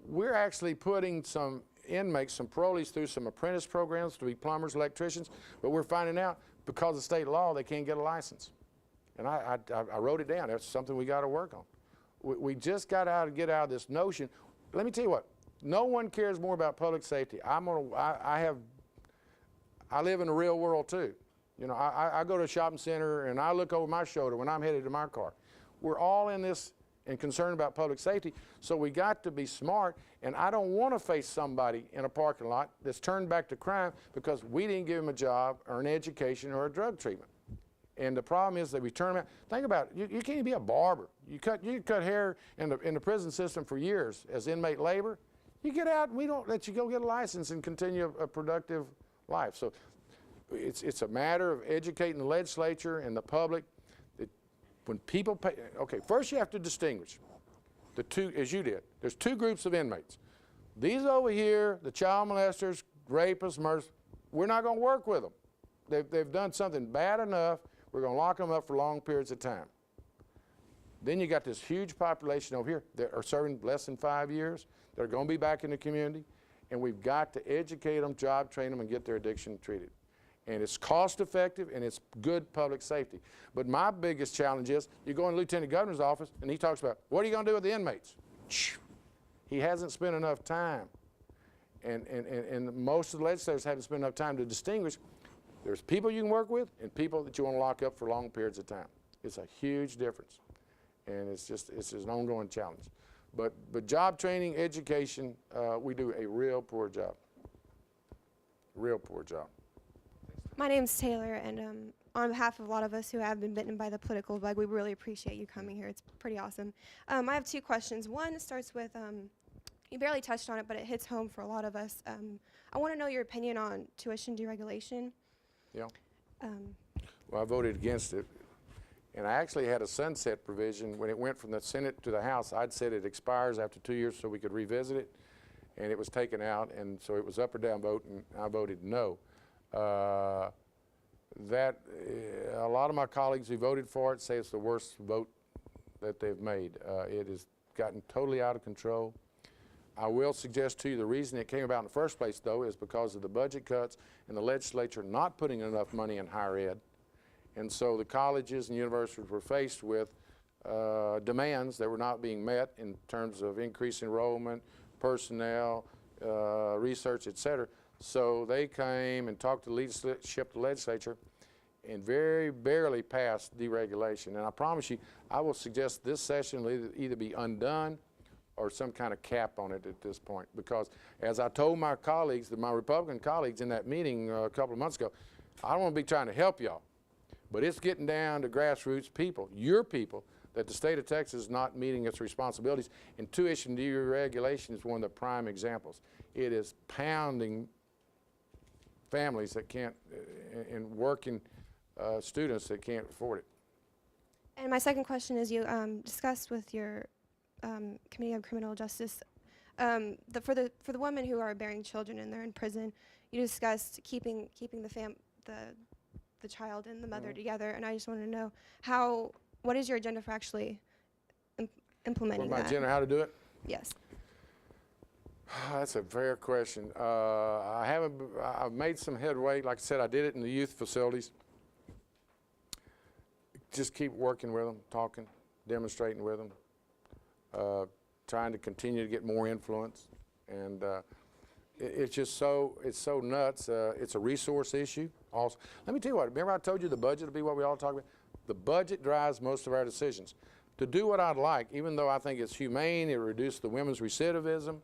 We're actually putting some inmates, some parolees, through some apprentice programs to be plumbers, electricians, but we're finding out because of state law they can't get a license. And I wrote it down. That's something we got to work on. We just got to get out of this notion. Let me tell you what. No one cares more about public safety. I live in the real world too. You know, I go to a shopping center and I look over my shoulder when I'm headed to my car. We're all in this and concerned about public safety, so we got to be smart, and I don't want to face somebody in a parking lot that's turned back to crime because we didn't give him a job or an education or a drug treatment. And the problem is that we turn them out. Think about it. You can't even be a barber. You cut hair in the prison system for years as inmate labor. You get out and we don't let you go get a license and continue a productive life. So it's a matter of educating the legislature and the public that when people pay, okay, first you have to distinguish the two, as you did. There's 2 groups of inmates. These over here, the child molesters, rapists, murderers, we're not going to work with them. They've done something bad enough. We're going to lock them up for long periods of time. Then you got this huge population over here that are serving less than 5 years. They're going to be back in the community, and we've got to educate them, job train them, and get their addiction treated. And it's cost effective and it's good public safety. But my biggest challenge is you go in the lieutenant governor's office and he talks about, what are you going to do with the inmates? He hasn't spent enough time. And most of the legislators haven't spent enough time to distinguish. There's people you can work with and people that you want to lock up for long periods of time. It's a huge difference. And it's an ongoing challenge. But job training, education, we do a real poor job. Real poor job. My name's Taylor, and on behalf of a lot of us who have been bitten by the political bug, we really appreciate you coming here. It's pretty awesome. I have two questions. One starts with, you barely touched on it, but it hits home for a lot of us. I want to know your opinion on tuition deregulation. Yeah. Well, I voted against it. And I actually had a sunset provision. When it went from the Senate to the House, I'd said it expires after 2 years so we could revisit it. And it was taken out, and so it was up or down vote, and I voted no. A lot of my colleagues who voted for it say it's the worst vote that they've made. It has gotten totally out of control. I will suggest to you the reason it came about in the first place, though, is because of the budget cuts and the legislature not putting enough money in higher ed. And so the colleges and universities were faced with demands that were not being met in terms of increased enrollment, personnel, research, et cetera. So they came and talked to the leadership of the legislature and very barely passed deregulation. And I promise you, I will suggest this session will either be undone or some kind of cap on it at this point. Because as I told my colleagues, my Republican colleagues in that meeting a couple of months ago, I don't want to be trying to help y'all, but it's getting down to grassroots people, your people, that the state of Texas is not meeting its responsibilities. And tuition deregulation is one of the prime examples. It is pounding families that can't, and working students that can't afford it. And my second question is, you discussed with your Committee on Criminal Justice, for the women who are bearing children and they're in prison, you discussed keeping the child and the mother together, and I just want to know what is your agenda for actually implementing What my that? agenda, how to do it? Yes. That's a fair question. I've made some headway. Like I said, I did it in the youth facilities. Just keep working with them, talking, demonstrating with them, trying to continue to get more influence. And it's so nuts. It's a resource issue also. Let me tell you what, remember I told you the budget will be what we all talk about? The budget drives most of our decisions. To do what I'd like, even though I think it's humane, it reduces the women's recidivism,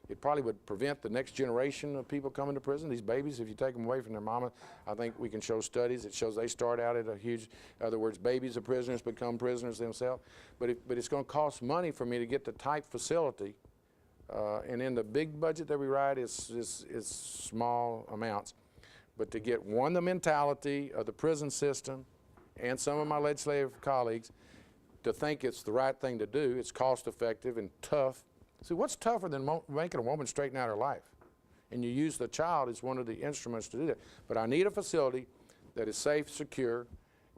it probably would prevent the next generation of people coming to prison. These babies, if you take them away from their mama, I think we can show studies. It shows they start out at a huge, in other words, babies of prisoners become prisoners themselves. But it's going to cost money for me to get the type facility. And in the big budget that we write, it's small amounts. But to get, one, the mentality of the prison system and some of my legislative colleagues to think it's the right thing to do, it's cost effective and tough. See, what's tougher than making a woman straighten out her life? And you use the child as one of the instruments to do that. But I need a facility that is safe, secure,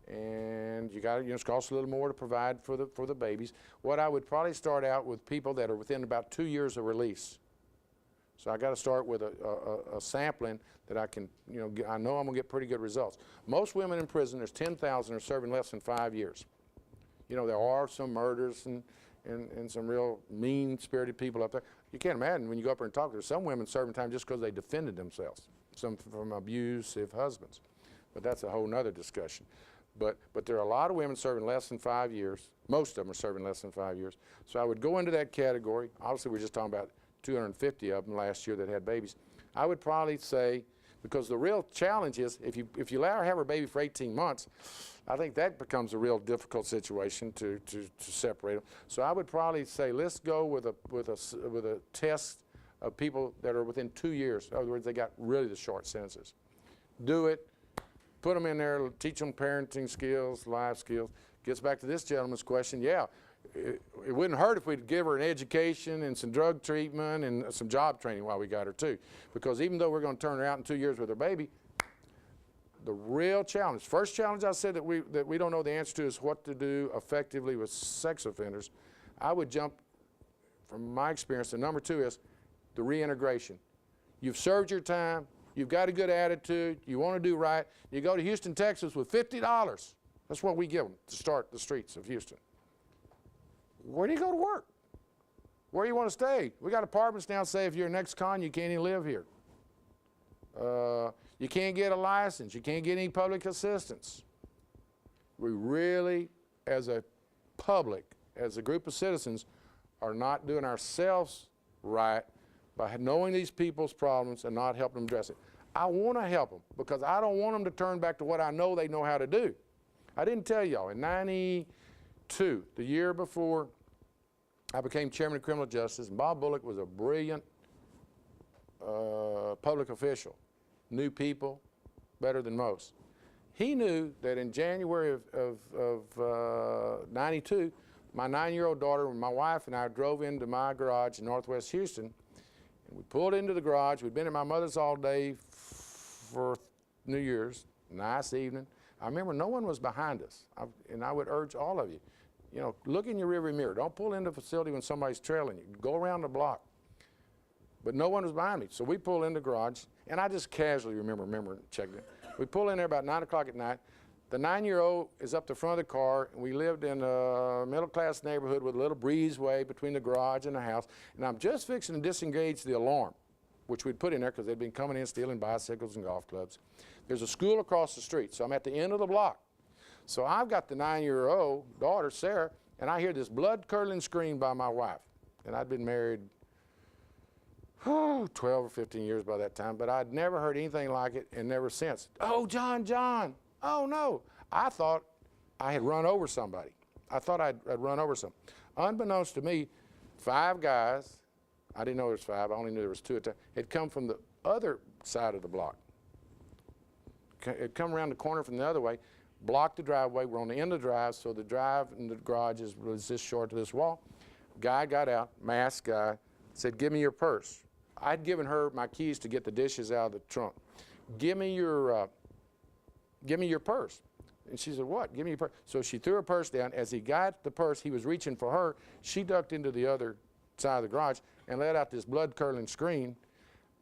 and you got to, it costs a little more to provide for the babies. What I would probably start out with people that are within about 2 years of release. So I got to start with a sampling that I can, I know I'm going to get pretty good results. Most women in prison, there's 10,000 are serving less than 5 years. There are some murders and some real mean-spirited people up there. You can't imagine when you go up there and talk, there's some women serving time just because they defended themselves, some from abusive husbands. But that's a whole nother discussion. But there are a lot of women serving less than 5 years. Most of them are serving less than 5 years. So I would go into that category. Obviously, we're just talking about 250 of them last year that had babies. I would probably say, because the real challenge is, if you let her have her baby for 18 months, I think that becomes a real difficult situation to separate them. So I would probably say, let's go with a test of people that are within 2 years. In other words, they got really the short sentences. Do it, put them in there, teach them parenting skills, life skills. Gets back to this gentleman's question. Yeah, it wouldn't hurt if we'd give her an education and some drug treatment and some job training while we got her too. Because even though we're going to turn her out in 2 years with her baby, the real challenge, first challenge I said that we don't know the answer to is what to do effectively with sex offenders. I would jump, from my experience, the number 2 is the reintegration. You've served your time, you've got a good attitude, you want to do right, you go to Houston, Texas with $50. That's what we give them to start the streets of Houston. Where do you go to work? Where do you want to stay? We got apartments now, say if you're an ex-con, you can't even live here. You can't get a license. You can't get any public assistance. We really, as a public, as a group of citizens, are not doing ourselves right by knowing these people's problems and not helping them address it. I want to help them because I don't want them to turn back to what I know they know how to do. I didn't tell y'all, in '92, the year before I became chairman of criminal justice, and Bob Bullock was a brilliant public official, knew people better than most. He knew that in January of '92, my 9-year-old daughter and my wife and I drove into my garage in Northwest Houston, and we pulled into the garage. We'd been at my mother's all day for New Year's, nice evening. I remember no one was behind us, and I would urge all of you, you know, look in your rearview mirror. Don't pull into the facility when somebody's trailing you. Go around the block. But no one was behind me, so we pull in the garage, and I just casually remember checking it. We pull in there about 9 o'clock at night. The 9-year-old is up the front of the car, and we lived in a middle-class neighborhood with a little breezeway between the garage and the house, and I'm just fixing to disengage the alarm, which we'd put in there because they'd been coming in stealing bicycles and golf clubs. There's a school across the street, so I'm at the end of the block. So I've got the 9-year-old daughter, Sarah, and I hear this blood-curdling scream by my wife, and I'd been married 12 or 15 years by that time, but I'd never heard anything like it and never since. Oh, John, John, oh no. I thought I had run over somebody. I thought I'd run over something. Unbeknownst to me, 5 guys, I didn't know there was 5, I only knew there was 2 at the time, had come from the other side of the block. Had come around the corner from the other way, blocked the driveway. We're on the end of the drive, so the drive and the garage was this short to this wall. Guy got out, masked guy, said, give me your purse. I'd given her my keys to get the dishes out of the trunk. Give me your purse. And she said, what? Give me your purse. So she threw her purse down. As he got the purse, he was reaching for her. She ducked into the other side of the garage and let out this blood-curdling scream.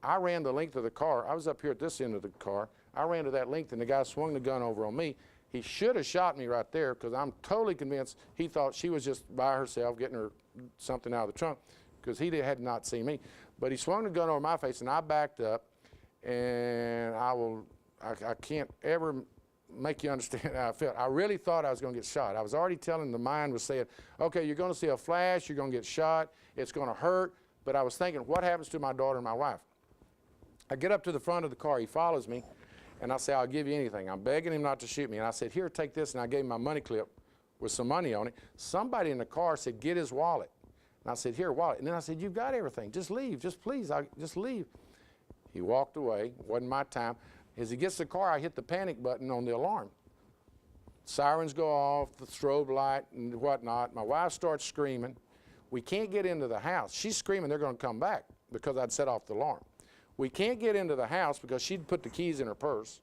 I ran the length of the car. I was up here at this end of the car. I ran to that length, and the guy swung the gun over on me. He should have shot me right there because I'm totally convinced he thought she was just by herself getting her something out of the trunk because he had not seen me. But he swung the gun over my face, and I backed up, and I can't ever make you understand how I felt. I really thought I was going to get shot. I was already telling the mind was saying, okay, you're going to see a flash, you're going to get shot, it's going to hurt. But I was thinking, what happens to my daughter and my wife? I get up to the front of the car, he follows me, and I say, I'll give you anything. I'm begging him not to shoot me. And I said, here, take this, and I gave him my money clip with some money on it. Somebody in the car said, get his wallet. And I said, here, wallet. And then I said, you've got everything. Just leave. Just please, just leave. He walked away. Wasn't my time. As he gets to the car, I hit the panic button on the alarm. Sirens go off, the strobe light and whatnot. My wife starts screaming. We can't get into the house. She's screaming they're going to come back because I'd set off the alarm. We can't get into the house because she'd put the keys in her purse.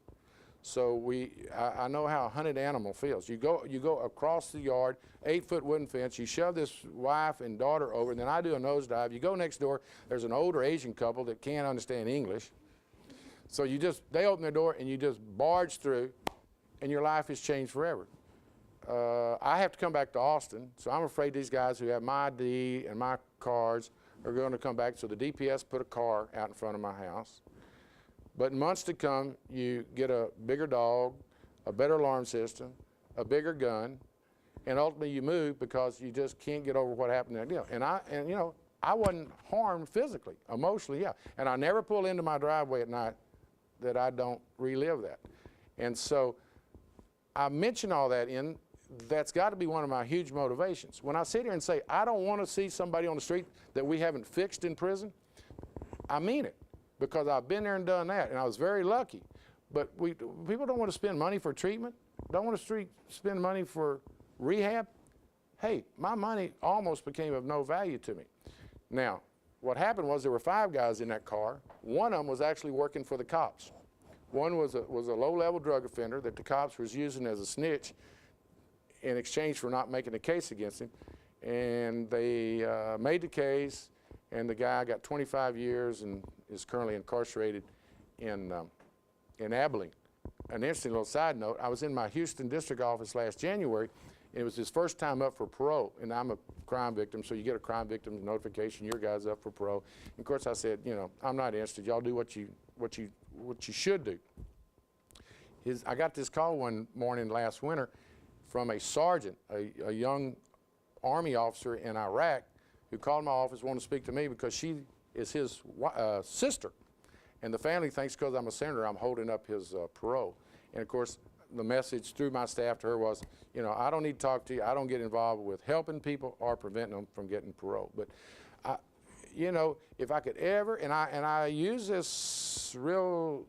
So I know how a hunted animal feels. You go across the yard, 8-foot wooden fence, you shove this wife and daughter over, and then I do a nosedive. You go next door, there's an older Asian couple that can't understand English. So they open their door and you just barge through, and your life is changed forever. I have to come back to Austin, so I'm afraid these guys who have my ID and my cards are going to come back. So the DPS put a car out in front of my house. But in months to come, you get a bigger dog, a better alarm system, a bigger gun, and ultimately you move because you just can't get over what happened in that deal. And you know, I wasn't harmed physically, emotionally, yeah. And I never pull into my driveway at night that I don't relive that. And so I mention all that that's got to be one of my huge motivations. When I sit here and say, I don't want to see somebody on the street that we haven't fixed in prison, I mean it. Because I've been there and done that, and I was very lucky. But people don't want to spend money for treatment, don't want to spend money for rehab. Hey, my money almost became of no value to me. Now, what happened was there were 5 guys in that car. One of them was actually working for the cops. One was a low-level drug offender that the cops was using as a snitch in exchange for not making a case against him. And they made the case, and the guy got 25 years and is currently incarcerated in Abilene. An interesting little side note, I was in my Houston district office last January, and it was his first time up for parole, and I'm a crime victim, so you get a crime victim notification, your guy's up for parole. And of course I said, you know, I'm not interested, y'all do what you should do. I got this call one morning last winter from a sergeant, a young Army officer in Iraq, who called my office, wanted to speak to me because she is his sister. And the family thinks because I'm a senator, I'm holding up his parole. And of course, the message through my staff to her was, you know, I don't need to talk to you. I don't get involved with helping people or preventing them from getting parole. But, you know, if I could ever, and I use this real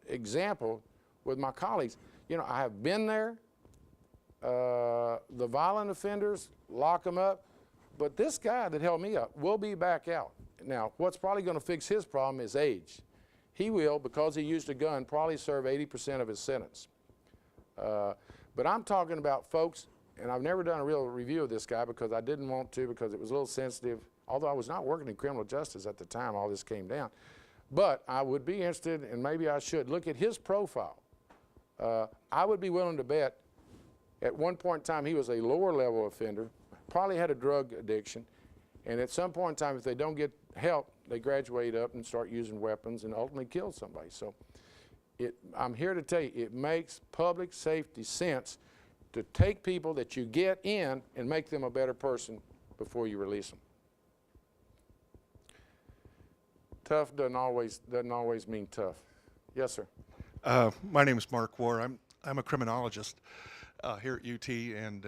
example with my colleagues, you know, I have been there. The violent offenders, lock them up. But this guy that held me up will be back out. Now, what's probably going to fix his problem is age. He will, because he used a gun, probably serve 80% of his sentence. But I'm talking about folks, and I've never done a real review of this guy because I didn't want to, because it was a little sensitive, although I was not working in criminal justice at the time all this came down. But I would be interested, and maybe I should, look at his profile. I would be willing to bet at one point in time he was a lower level offender, probably had a drug addiction, and at some point in time, if they don't get help, they graduate up and start using weapons and ultimately kill somebody. So I'm here to tell you, it makes public safety sense to take people that you get in and make them a better person before you release them. Tough doesn't always mean tough. Yes, sir. My name is Mark Warr. I'm a criminologist here at UT, and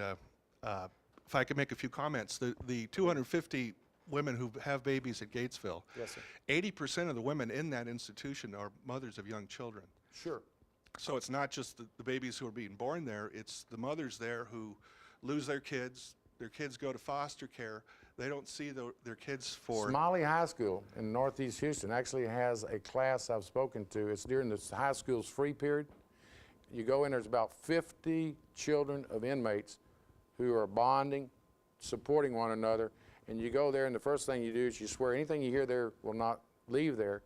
if I could make a few comments, the 250 women who have babies at Gatesville, Yes, sir. 80% of the women in that institution are mothers of young children. Sure. So it's not just the babies who are being born there, it's the mothers there who lose their kids go to foster care, they don't see their kids for... Smiley High School in Northeast Houston actually has a class I've spoken to. It's during the high school's free period. You go in, there's about 50 children of inmates who are bonding, supporting one another, and you go there and the first thing you do is you swear anything you hear there will not leave there.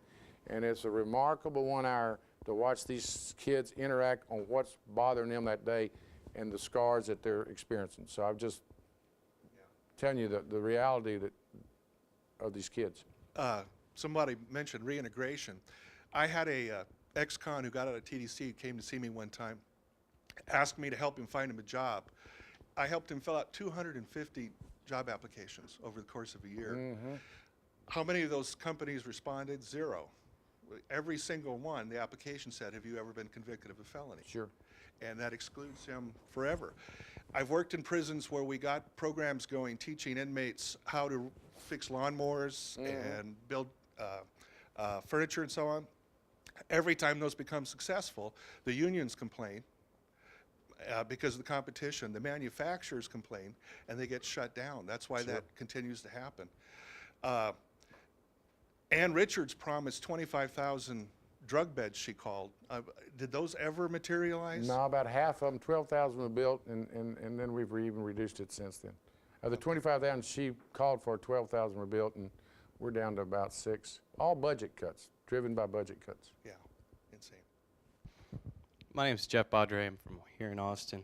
And it's a remarkable 1 hour to watch these kids interact on what's bothering them that day and the scars that they're experiencing. So I'm just telling you the reality of these kids. Somebody mentioned reintegration. I had a ex-con who got out of TDC, came to see me one time, asked me to help him find him a job. I helped him fill out 250 job applications over the course of a year. Mm-hmm. How many of those companies responded? 0. Every single one, the application said, have you ever been convicted of a felony? Sure. And that excludes him forever. I've worked in prisons where we got programs going teaching inmates how to fix lawnmowers and build furniture and so on. Every time those become successful, the unions complain because of the competition. The manufacturers complain and they get shut down. That's why that continues to happen. Ann Richards promised 25,000 drug beds, she called. Did those ever materialize? No, about half of them, 12,000 were built, and then we've even reduced it since then. Of the 25,000 she called for, 12,000 were built, and we're down to about 6. All budget cuts, driven by budget cuts. Yeah, insane. My name is Jeff Baudre. I'm from here in Austin.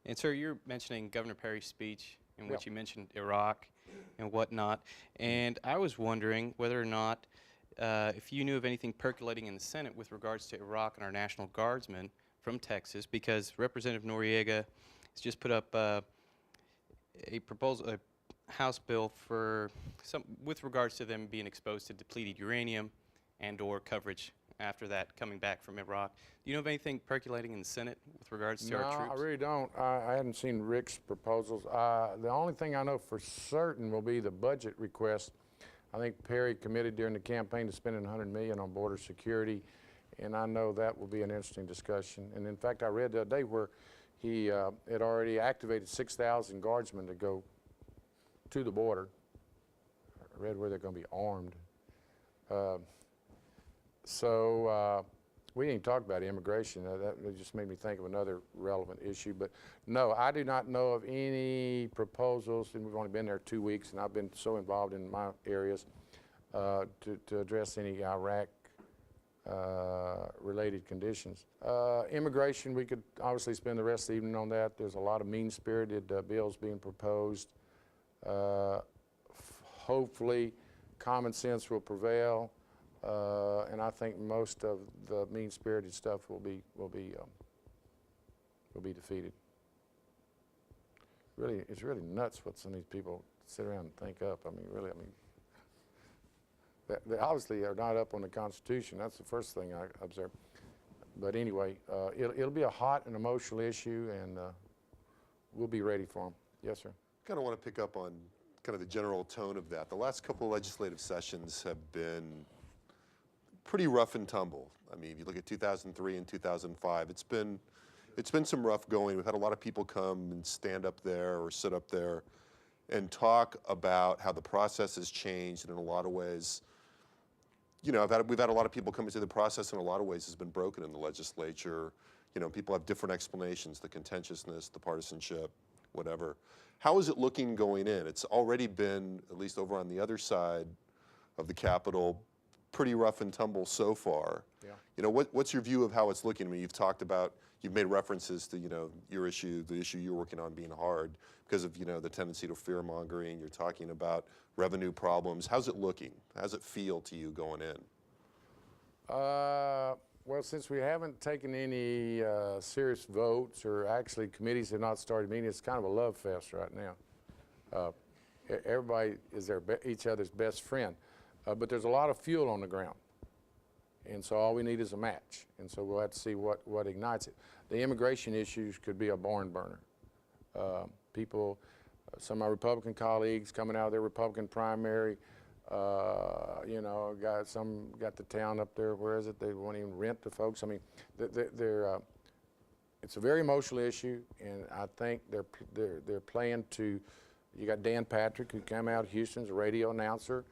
And sir, you're mentioning Governor Perry's speech in which you mentioned Iraq and whatnot. And I was wondering whether or not if you knew of anything percolating in the Senate with regards to Iraq and our National Guardsmen from Texas, because Representative Noriega has just put up a proposal, a House bill for with regards to them being exposed to depleted uranium and/or coverage after that coming back from Iraq. Do you know of anything percolating in the Senate with regards to our troops? No, I really don't. I hadn't seen Rick's proposals. The only thing I know for certain will be the budget request. I think Perry committed during the campaign to spending $100 million on border security, and I know that will be an interesting discussion. And in fact, I read the other day where he had already activated 6,000 guardsmen to go to the border. I read where they're going to be armed. We didn't talk about immigration. That just made me think of another relevant issue. But no, I do not know of any proposals, and we've only been there 2 weeks, and I've been so involved in my areas to address any Iraq related conditions. Immigration, we could obviously spend the rest of the evening on that. There's a lot of mean-spirited bills being proposed. Hopefully, common sense will prevail. And I think most of the mean-spirited stuff will be defeated. Really, it's really nuts what some of these people sit around and think up. I mean, really, They obviously are not up on the Constitution. That's the first thing I observed. But anyway, it'll be a hot and emotional issue, and we'll be ready for them. Yes, sir. Kind of want to pick up on kind of the general tone of that. The last couple of legislative sessions have been pretty rough and tumble. I mean, if you look at 2003 and 2005, it's been some rough going. We've had a lot of people come and stand up there or sit up there and talk about how the process has changed, and in a lot of ways, you know, we've had a lot of people come into the process in a lot of ways has been broken in the legislature. You know, people have different explanations, the contentiousness, the partisanship, whatever. How is it looking going in? It's already been, at least over on the other side of the Capitol, pretty rough and tumble so far. Yeah. You know, what's your view of how it's looking? I mean, you've made references to, you know, your issue, the issue you're working on being hard because of, you know, the tendency to fear mongering. You're talking about revenue problems. How's it looking? How's it feel to you going in? Well, since we haven't taken any serious votes, or actually committees have not started meeting, it's kind of a love fest right now. Everybody is each other's best friend, but there's a lot of fuel on the ground, and so all we need is a match, and so we'll have to see what ignites it. The immigration issues could be a barn burner. People, some of my Republican colleagues coming out of their Republican primary, you know, got the town up there. Where is it? They won't even rent to folks. I mean, it's a very emotional issue, and I think they're playing to. You got Dan Patrick, who came out of Houston's a radio announcer.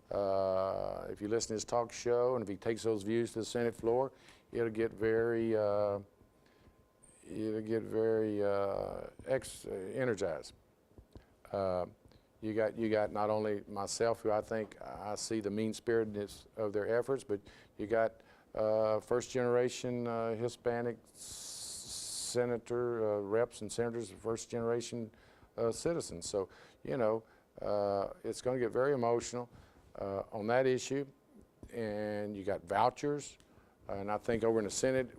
If you listen to his talk show, and if he takes those views to the Senate floor, it'll get very energized. You got not only myself, who I think I see the mean-spiritedness of their efforts, but you got first-generation Hispanic senator, reps and senators, first-generation citizens. So, you know, it's going to get very emotional on that issue. And you got vouchers, and I think over in the Senate,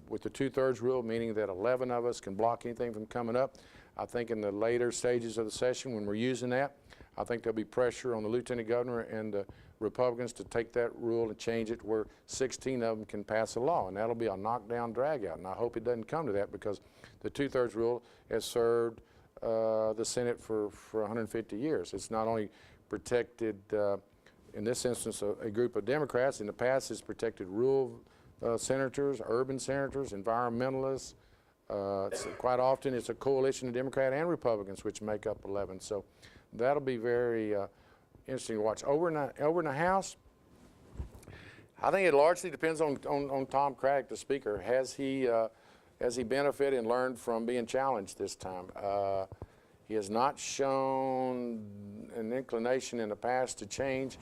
with the 2/3 rule, meaning that 11 of us can block anything from coming up, I think in the later stages of the session when we're using that, I think there'll be pressure on the Lieutenant Governor and the Republicans to take that rule and change it where 16 of them can pass a law, and that'll be a knockdown drag-out. And I hope it doesn't come to that, because the 2/3 rule has served the Senate for 150 years. It's not only protected, in this instance, a group of Democrats. In the past, it's protected rural senators, urban senators, environmentalists. Quite often it's a coalition of Democrat and Republicans which make up 11. So that'll be very interesting to watch. Over in the House, I think it largely depends on Tom Craddick, the Speaker. Has he benefited and learned from being challenged this time? He has not shown an inclination in the past to change,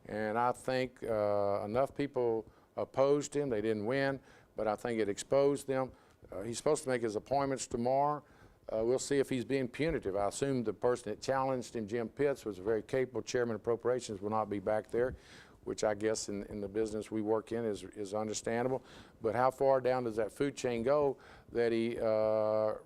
and I think enough people opposed him. They didn't win, but I think it exposed them. He's supposed to make his appointments tomorrow. We'll see if he's being punitive. I assume the person that challenged him, Jim Pitts, was a very capable chairman of appropriations, will not be back there, which I guess in the business we work in is understandable. But how far down does that food chain go that he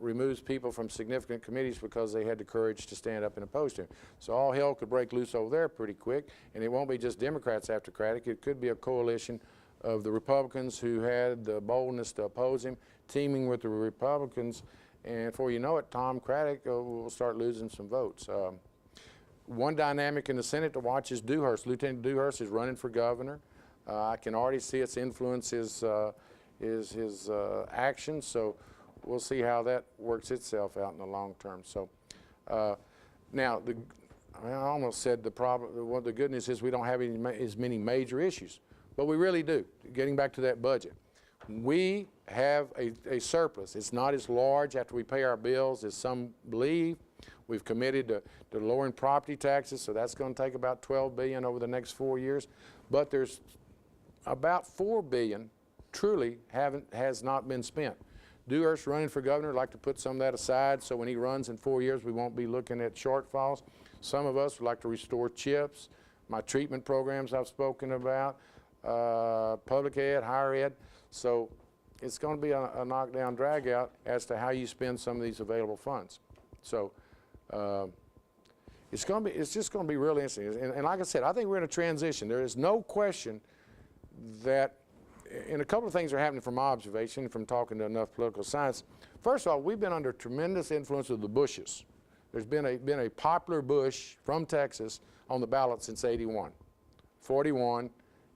removes people from significant committees because they had the courage to stand up and oppose him? So all hell could break loose over there pretty quick, and it won't be just Democrats after Craddick. It could be a coalition of the Republicans who had the boldness to oppose him, teaming with the Republicans, and before you know it, Tom Craddick will start losing some votes. One dynamic in the Senate to watch is Dewhurst. Lieutenant Dewhurst is running for governor. I can already see its influence his actions, so we'll see how that works itself out in the long term. So now, I almost said the problem. Well, the good news is we don't have as many major issues, but we really do. Getting back to that budget, we have a surplus. It's not as large after we pay our bills as some believe. We've committed to lowering property taxes, so that's going to take about $12 billion over the next 4 years. But there's about $4 billion truly has not been spent. Dewhurst running for governor, would like to put some of that aside, so when he runs in 4 years, we won't be looking at shortfalls. Some of us would like to restore CHIPS, my treatment programs I've spoken about, public ed, higher ed. So it's going to be a knockdown drag-out as to how you spend some of these available funds. So it's just going to be really interesting. And like I said, I think we're in a transition. There is no question that, and a couple of things are happening from my observation, from talking to enough political science. First of all, we've been under tremendous influence of the Bushes. There's been a popular Bush from Texas on the ballot since '81. 41,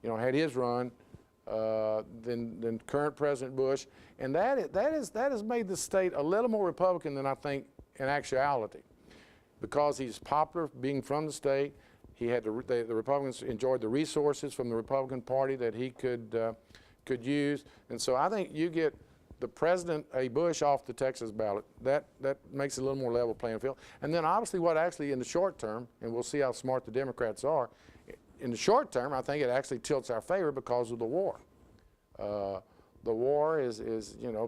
had his run. Then current President Bush, and that has made the state a little more Republican than I think in actuality, because he's popular being from the state. He had the Republicans enjoyed the resources from the Republican Party that he could use, and so I think you get the President a Bush off the Texas ballot. That makes it a little more level playing field. And then obviously what actually in the short term, and we'll see how smart the Democrats are. In the short term, I think it actually tilts our favor because of the war. The war is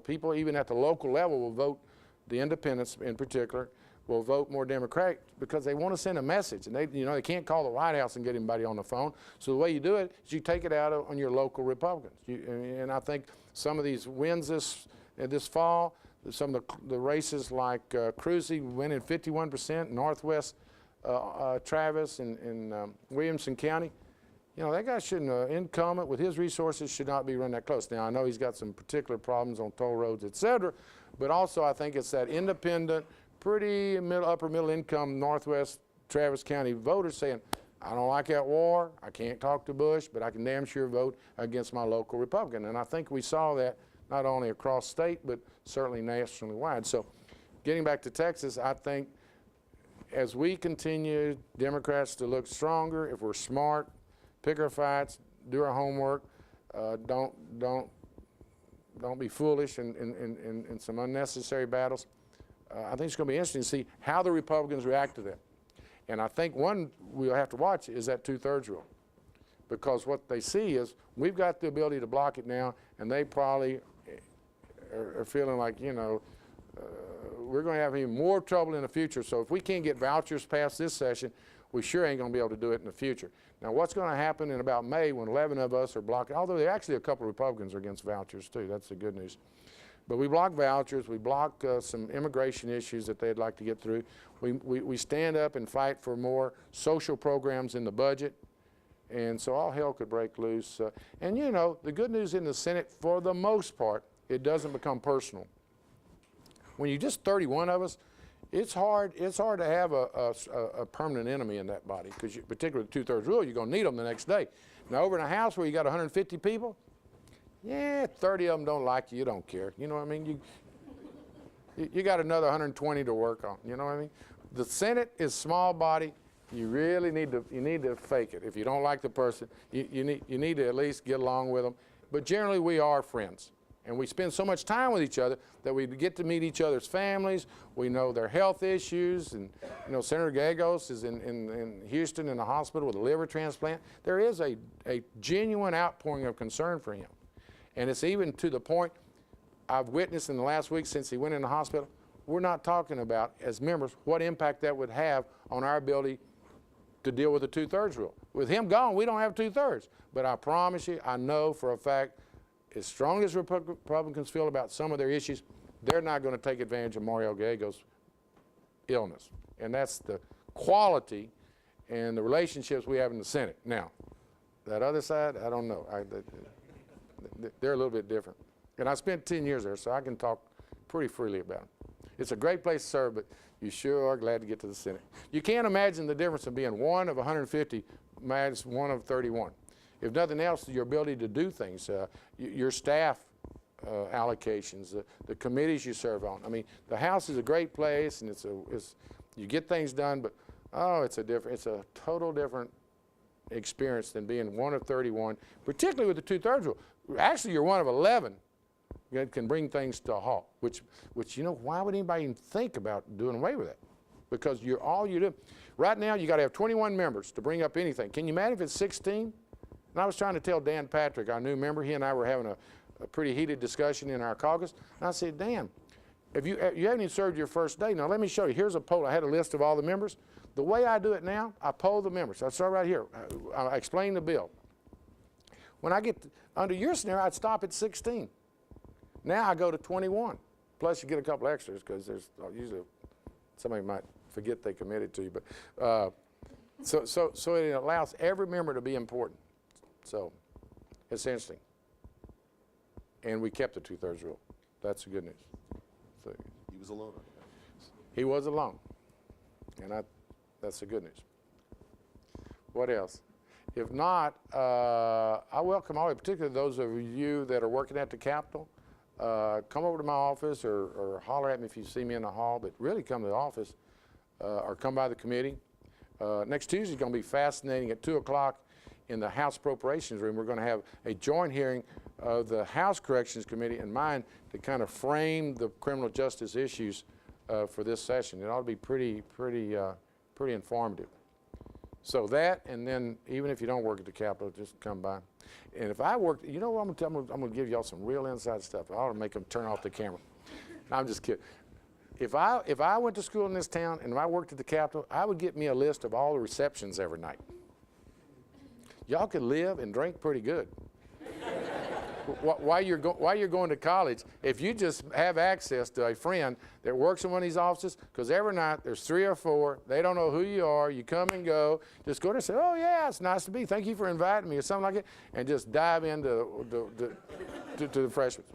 people even at the local level will vote, the independents in particular, will vote more Democratic because they want to send a message. And they can't call the White House and get anybody on the phone. So the way you do it is you take it out on your local Republicans. And I think some of these wins this fall, some of the races like Cruzy winning 51%, Northwest Travis in Williamson County, that guy shouldn't, incumbent with his resources, should not be running that close. Now, I know he's got some particular problems on toll roads, et cetera, but also I think it's that independent, pretty upper middle income Northwest Travis County voters saying, I don't like that war, I can't talk to Bush, but I can damn sure vote against my local Republican. And I think we saw that not only across state, but certainly nationally wide. So getting back to Texas, I think as we continue, Democrats to look stronger, if we're smart, pick our fights, do our homework, don't be foolish in some unnecessary battles. I think it's going to be interesting to see how the Republicans react to that. And I think one we'll have to watch is that 2/3 rule, because what they see is we've got the ability to block it now, and they probably are feeling like, we're going to have even more trouble in the future. So if we can't get vouchers passed this session, we sure ain't going to be able to do it in the future. Now, what's going to happen in about May when 11 of us are blocking, although there are actually a couple of Republicans are against vouchers too, that's the good news. But we block vouchers, we block some immigration issues that they'd like to get through. We stand up and fight for more social programs in the budget, and so all hell could break loose. And the good news in the Senate, for the most part, it doesn't become personal. When you're just 31 of us, it's hard to have a permanent enemy in that body, because particularly the 2/3 rule, you're going to need them the next day. Now over in a house where you got 150 people, yeah, 30 of them don't like you, you don't care. You know what I mean? You got another 120 to work on, you know what I mean? The Senate is small body. You really need to fake it. If you don't like the person, you need to at least get along with them. But generally we are friends. And we spend so much time with each other that we get to meet each other's families. We know their health issues. And Senator Gallegos is in Houston in the hospital with a liver transplant. There is a genuine outpouring of concern for him. And it's even to the point I've witnessed in the last week since he went in the hospital, we're not talking about, as members, what impact that would have on our ability to deal with the 2/3 rule. With him gone, we don't have 2/3. But I promise you, I know for a fact, as strong as Republicans feel about some of their issues, they're not going to take advantage of Mario Gallegos' illness. And that's the quality and the relationships we have in the Senate. Now, that other side, I don't know. They're a little bit different. And I spent 10 years there, so I can talk pretty freely about them. It's a great place to serve, but you sure are glad to get to the Senate. You can't imagine the difference of being one of 150 minus one of 31. If nothing else, your ability to do things, your staff allocations, the committees you serve on. I mean, the House is a great place, and you get things done, but it's a total different experience than being one of 31, particularly with the 2/3 rule. Actually, you're one of 11 that can bring things to a halt, which why would anybody even think about doing away with that? Because all you do. Right now, you got to have 21 members to bring up anything. Can you imagine if it's 16? And I was trying to tell Dan Patrick, our new member, he and I were having a pretty heated discussion in our caucus, and I said, Dan, if you haven't even served your first day, now let me show you. Here's a poll. I had a list of all the members. The way I do it now, I poll the members. I start right here. I explain the bill. When I get under your scenario, I'd stop at 16. Now I go to 21. Plus you get a couple extras because there's usually Somebody might forget they committed to you, but so it allows every member to be important. So it's interesting. And we kept the 2/3 rule. That's the good news. So He was alone. he was alone, and that's the good news. What else? If not, I welcome all, particularly those of you that are working at the Capitol. Come over to my office or holler at me if you see me in the hall, but really come to the office or come by the committee. Next Tuesday is going to be fascinating at 2 o'clock in the House Appropriations Room. We're going to have a joint hearing of the House Corrections Committee and mine to kind of frame the criminal justice issues for this session. It ought to be pretty informative. So that, and then even if you don't work at the Capitol, just come by. And if I worked, you know what I'm going to tell them? I'm going to give y'all some real inside stuff. I ought to make them turn off the camera. No, I'm just kidding. If I went to school in this town and if I worked at the Capitol, I would get me a list of all the receptions every night. Y'all could live and drink pretty good. While you're going to college, if you just have access to a friend that works in one of these offices, because every night there's 3 or 4, they don't know who you are, you come and go, just go there and say, oh yeah, it's nice to be, thank you for inviting me, or something like it, and just dive into the freshmen.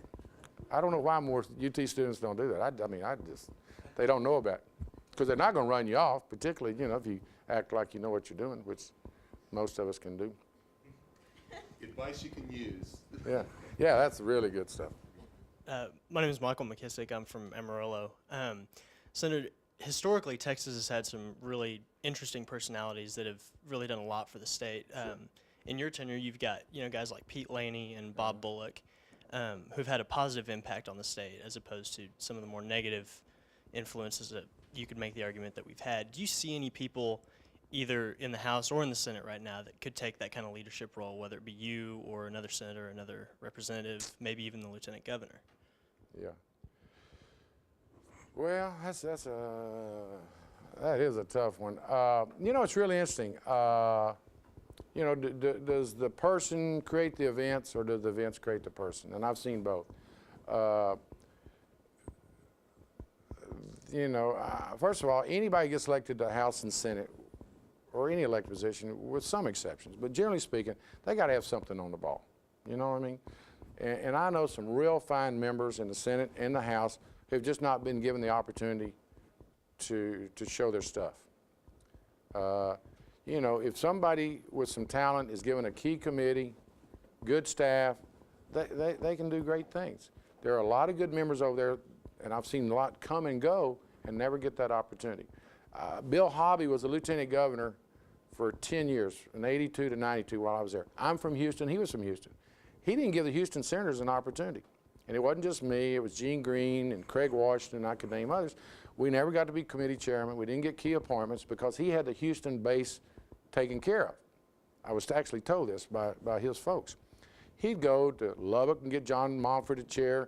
I don't know why more UT students don't do that. I mean, they don't know about it, because they're not going to run you off, particularly, you know, if you act like you know what you're doing, which most of us can do. Advice you can use. Yeah, that's really good stuff. My name is Michael McKissick. I'm from Amarillo. Senator, historically, Texas has had some really interesting personalities that have really done a lot for the state. In your tenure, you've got guys like Pete Laney and Bob Bullock, who've had a positive impact on the state, as opposed to some of the more negative influences that you could make the argument that we've had. Do you see any people, either in the House or in the Senate right now, that could take that kind of leadership role, whether it be you or another senator, another representative, maybe even the lieutenant governor? Yeah. Well, that is a tough one. You know, it's really interesting. You know, does the person create the events, or does the events create the person? And I've seen both. You know, first of all, anybody gets elected to House and Senate, or any elected position, with some exceptions, but generally speaking, they got to have something on the ball. You know what I mean? And I know some real fine members in the Senate and the House who have just not been given the opportunity to show their stuff. You know, if somebody with some talent is given a key committee, good staff, they can do great things. There are a lot of good members over there, and I've seen a lot come and go and never get that opportunity. Bill Hobby was a lieutenant governor for 10 years, from 82 to 92 while I was there. I'm from Houston, he was from Houston. He didn't give the Houston Senators an opportunity. And it wasn't just me, it was Gene Green and Craig Washington, I could name others. We never got to be committee chairman, we didn't get key appointments because he had the Houston base taken care of. I was actually told this by his folks. He'd go to Lubbock and get John Montford to chair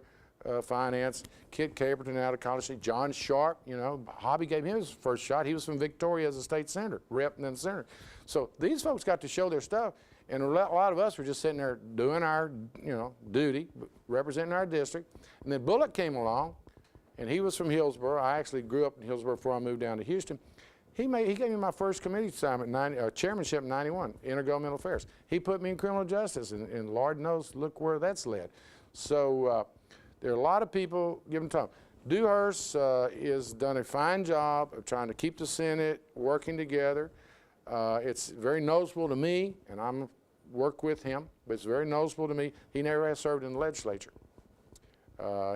finance, Kit Caperton out of College State, John Sharp, you know, Hobby gave him his first shot. He was from Victoria as a state senator, rep and then senator. So these folks got to show their stuff, and a lot of us were just sitting there doing our, you know, duty, representing our district. And then Bullock came along, and he was from Hillsborough. I actually grew up in Hillsborough before I moved down to Houston. He gave me my first committee assignment, chairmanship in '91, Intergovernmental Affairs. He put me in criminal justice, and Lord knows, look where that's led. So there are a lot of people giving time. Dewhurst has done a fine job of trying to keep the Senate working together. It's very noticeable to me, and I'm work with him, but it's very noticeable to me, he never has served in the legislature.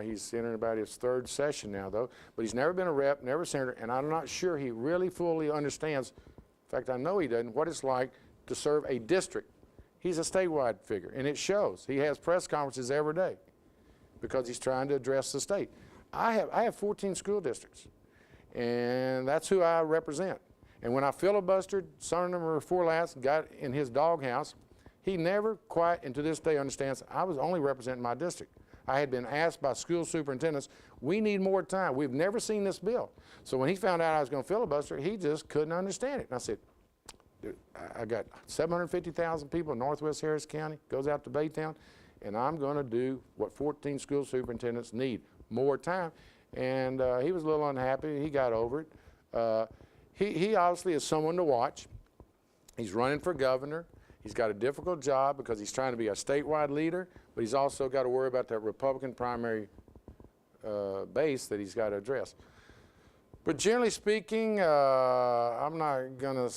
He's entering about his 3rd session now, though, but he's never been a rep, never a senator, and I'm not sure he really fully understands, in fact, I know he doesn't, what it's like to serve a district. He's a statewide figure, and it shows. He has press conferences every day because he's trying to address the state. I have 14 school districts, and that's who I represent. And when I filibustered, son number 4 last, got in his doghouse, he never quite, and to this day understands, I was only representing my district. I had been asked by school superintendents, we need more time. We've never seen this bill. So when he found out I was going to filibuster, he just couldn't understand it. And I said, dude, I got 750,000 people in Northwest Harris County, goes out to Baytown, and I'm going to do what 14 school superintendents need, more time. And he was a little unhappy. He got over it. He obviously is someone to watch. He's running for governor. He's got a difficult job because he's trying to be a statewide leader, but he's also got to worry about that Republican primary base that he's got to address. But generally speaking, I'm not going to,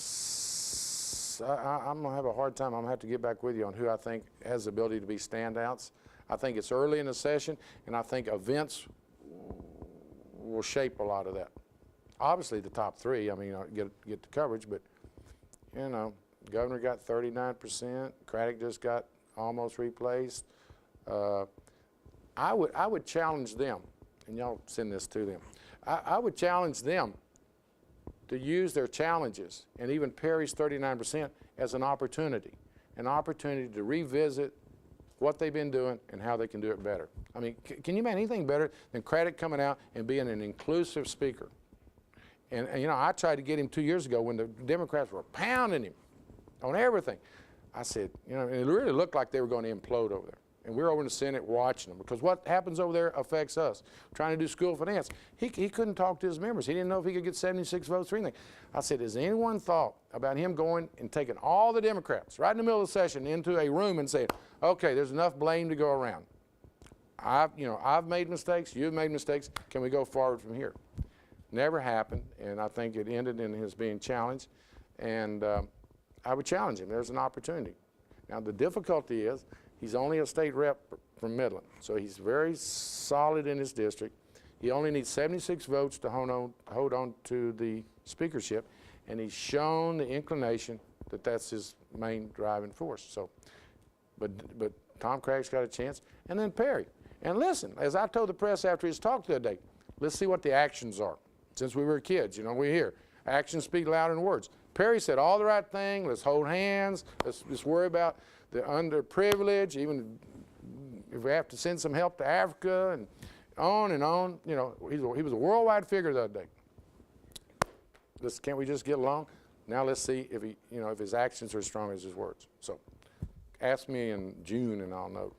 I'm going to have a hard time. I'm going to have to get back with you on who I think has the ability to be standouts. I think it's early in the session, and I think events will shape a lot of that. Obviously, the top three, I mean, get the coverage, but, you know, Governor got 39%. Craddock just got almost replaced. I would challenge them, and y'all send this to them. I would challenge them to use their challenges and even Perry's 39% as an opportunity to revisit what they've been doing and how they can do it better. I mean, can you imagine anything better than Craddock coming out and being an inclusive speaker? And you know, I tried to get him 2 years ago when the Democrats were pounding him on everything. I said, you know, and it really looked like they were going to implode over there. And we were over in the Senate watching them because what happens over there affects us. Trying to do school finance, he couldn't talk to his members. He didn't know if he could get 76 votes for anything. I said, has anyone thought about him going and taking all the Democrats right in the middle of the session into a room and saying, okay, there's enough blame to go around. I've made mistakes, you've made mistakes, can we go forward from here? Never happened, and I think it ended in his being challenged, and I would challenge him. There's an opportunity. Now the difficulty is he's only a state rep from Midland, so he's very solid in his district. He only needs 76 votes to hold on to the speakership, and he's shown the inclination that that's his main driving force. So, but Tom Craddock's got a chance, and then Perry. And listen, as I told the press after his talk the other day, let's see what the actions are. Since we were kids, you know, we hear actions speak louder than words. Perry said all the right thing. Let's hold hands. Let's worry about the underprivileged, even if we have to send some help to Africa and on and on. You know, he was a worldwide figure the other day. Can't we just get along? Now let's see if if his actions are as strong as his words. So ask me in June and I'll know.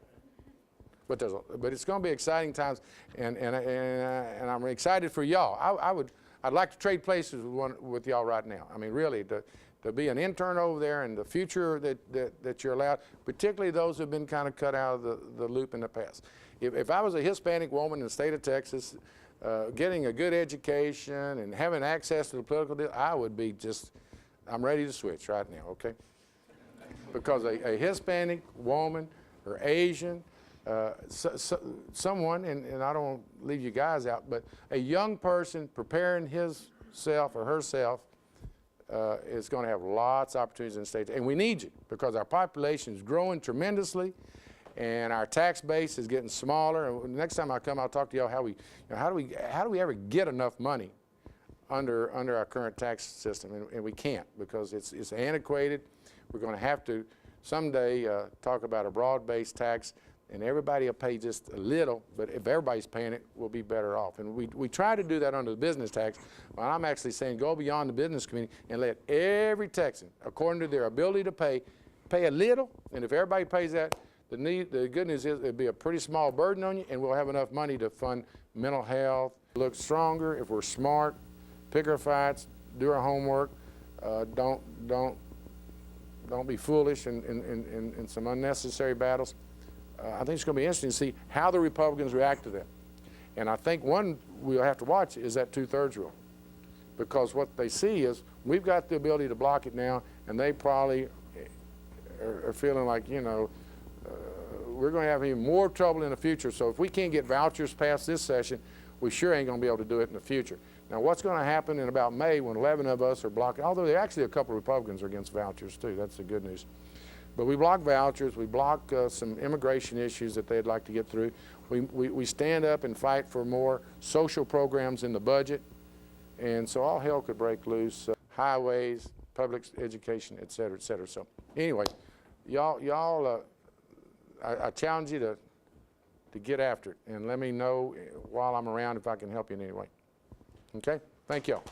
But it's going to be exciting times, and I'm excited for y'all. I'd like to trade places with y'all right now. I mean, really, to be an intern over there and the future that you're allowed, particularly those who've been kind of cut out of the loop in the past. If I was a Hispanic woman in the state of Texas, getting a good education and having access to the political deal, I would be I'm ready to switch right now, okay? Because a Hispanic woman or Asian, someone, and I don't leave you guys out, but a young person preparing himself or herself is going to have lots of opportunities in the state. And we need you because our population is growing tremendously and our tax base is getting smaller. And next time I come, I'll talk to y'all how do we ever get enough money under our current tax system, and we can't because it's antiquated. We're going to have to someday talk about a broad-based tax. And everybody will pay just a little, but if everybody's paying it, we'll be better off. And we try to do that under the business tax, but I'm actually saying go beyond the business community and let every Texan, according to their ability to pay a little. And if everybody pays that, the good news is it'll be a pretty small burden on you, and we'll have enough money to fund mental health, look stronger if we're smart, pick our fights, do our homework, don't be foolish in some unnecessary battles. I think it's going to be interesting to see how the Republicans react to that. And I think one we'll have to watch is that 2/3 rule. Because what they see is we've got the ability to block it now, and they probably are feeling like, we're going to have even more trouble in the future. So if we can't get vouchers past this session, we sure ain't going to be able to do it in the future. Now, what's going to happen in about May when 11 of us are blocking, although there are actually a couple of Republicans are against vouchers too. That's the good news. But we block vouchers, we block some immigration issues that they'd like to get through. We stand up and fight for more social programs in the budget. And so all hell could break loose, highways, public education, et cetera, et cetera. So anyway, y'all, I challenge you to get after it. And let me know while I'm around if I can help you in any way. Okay? Thank y'all.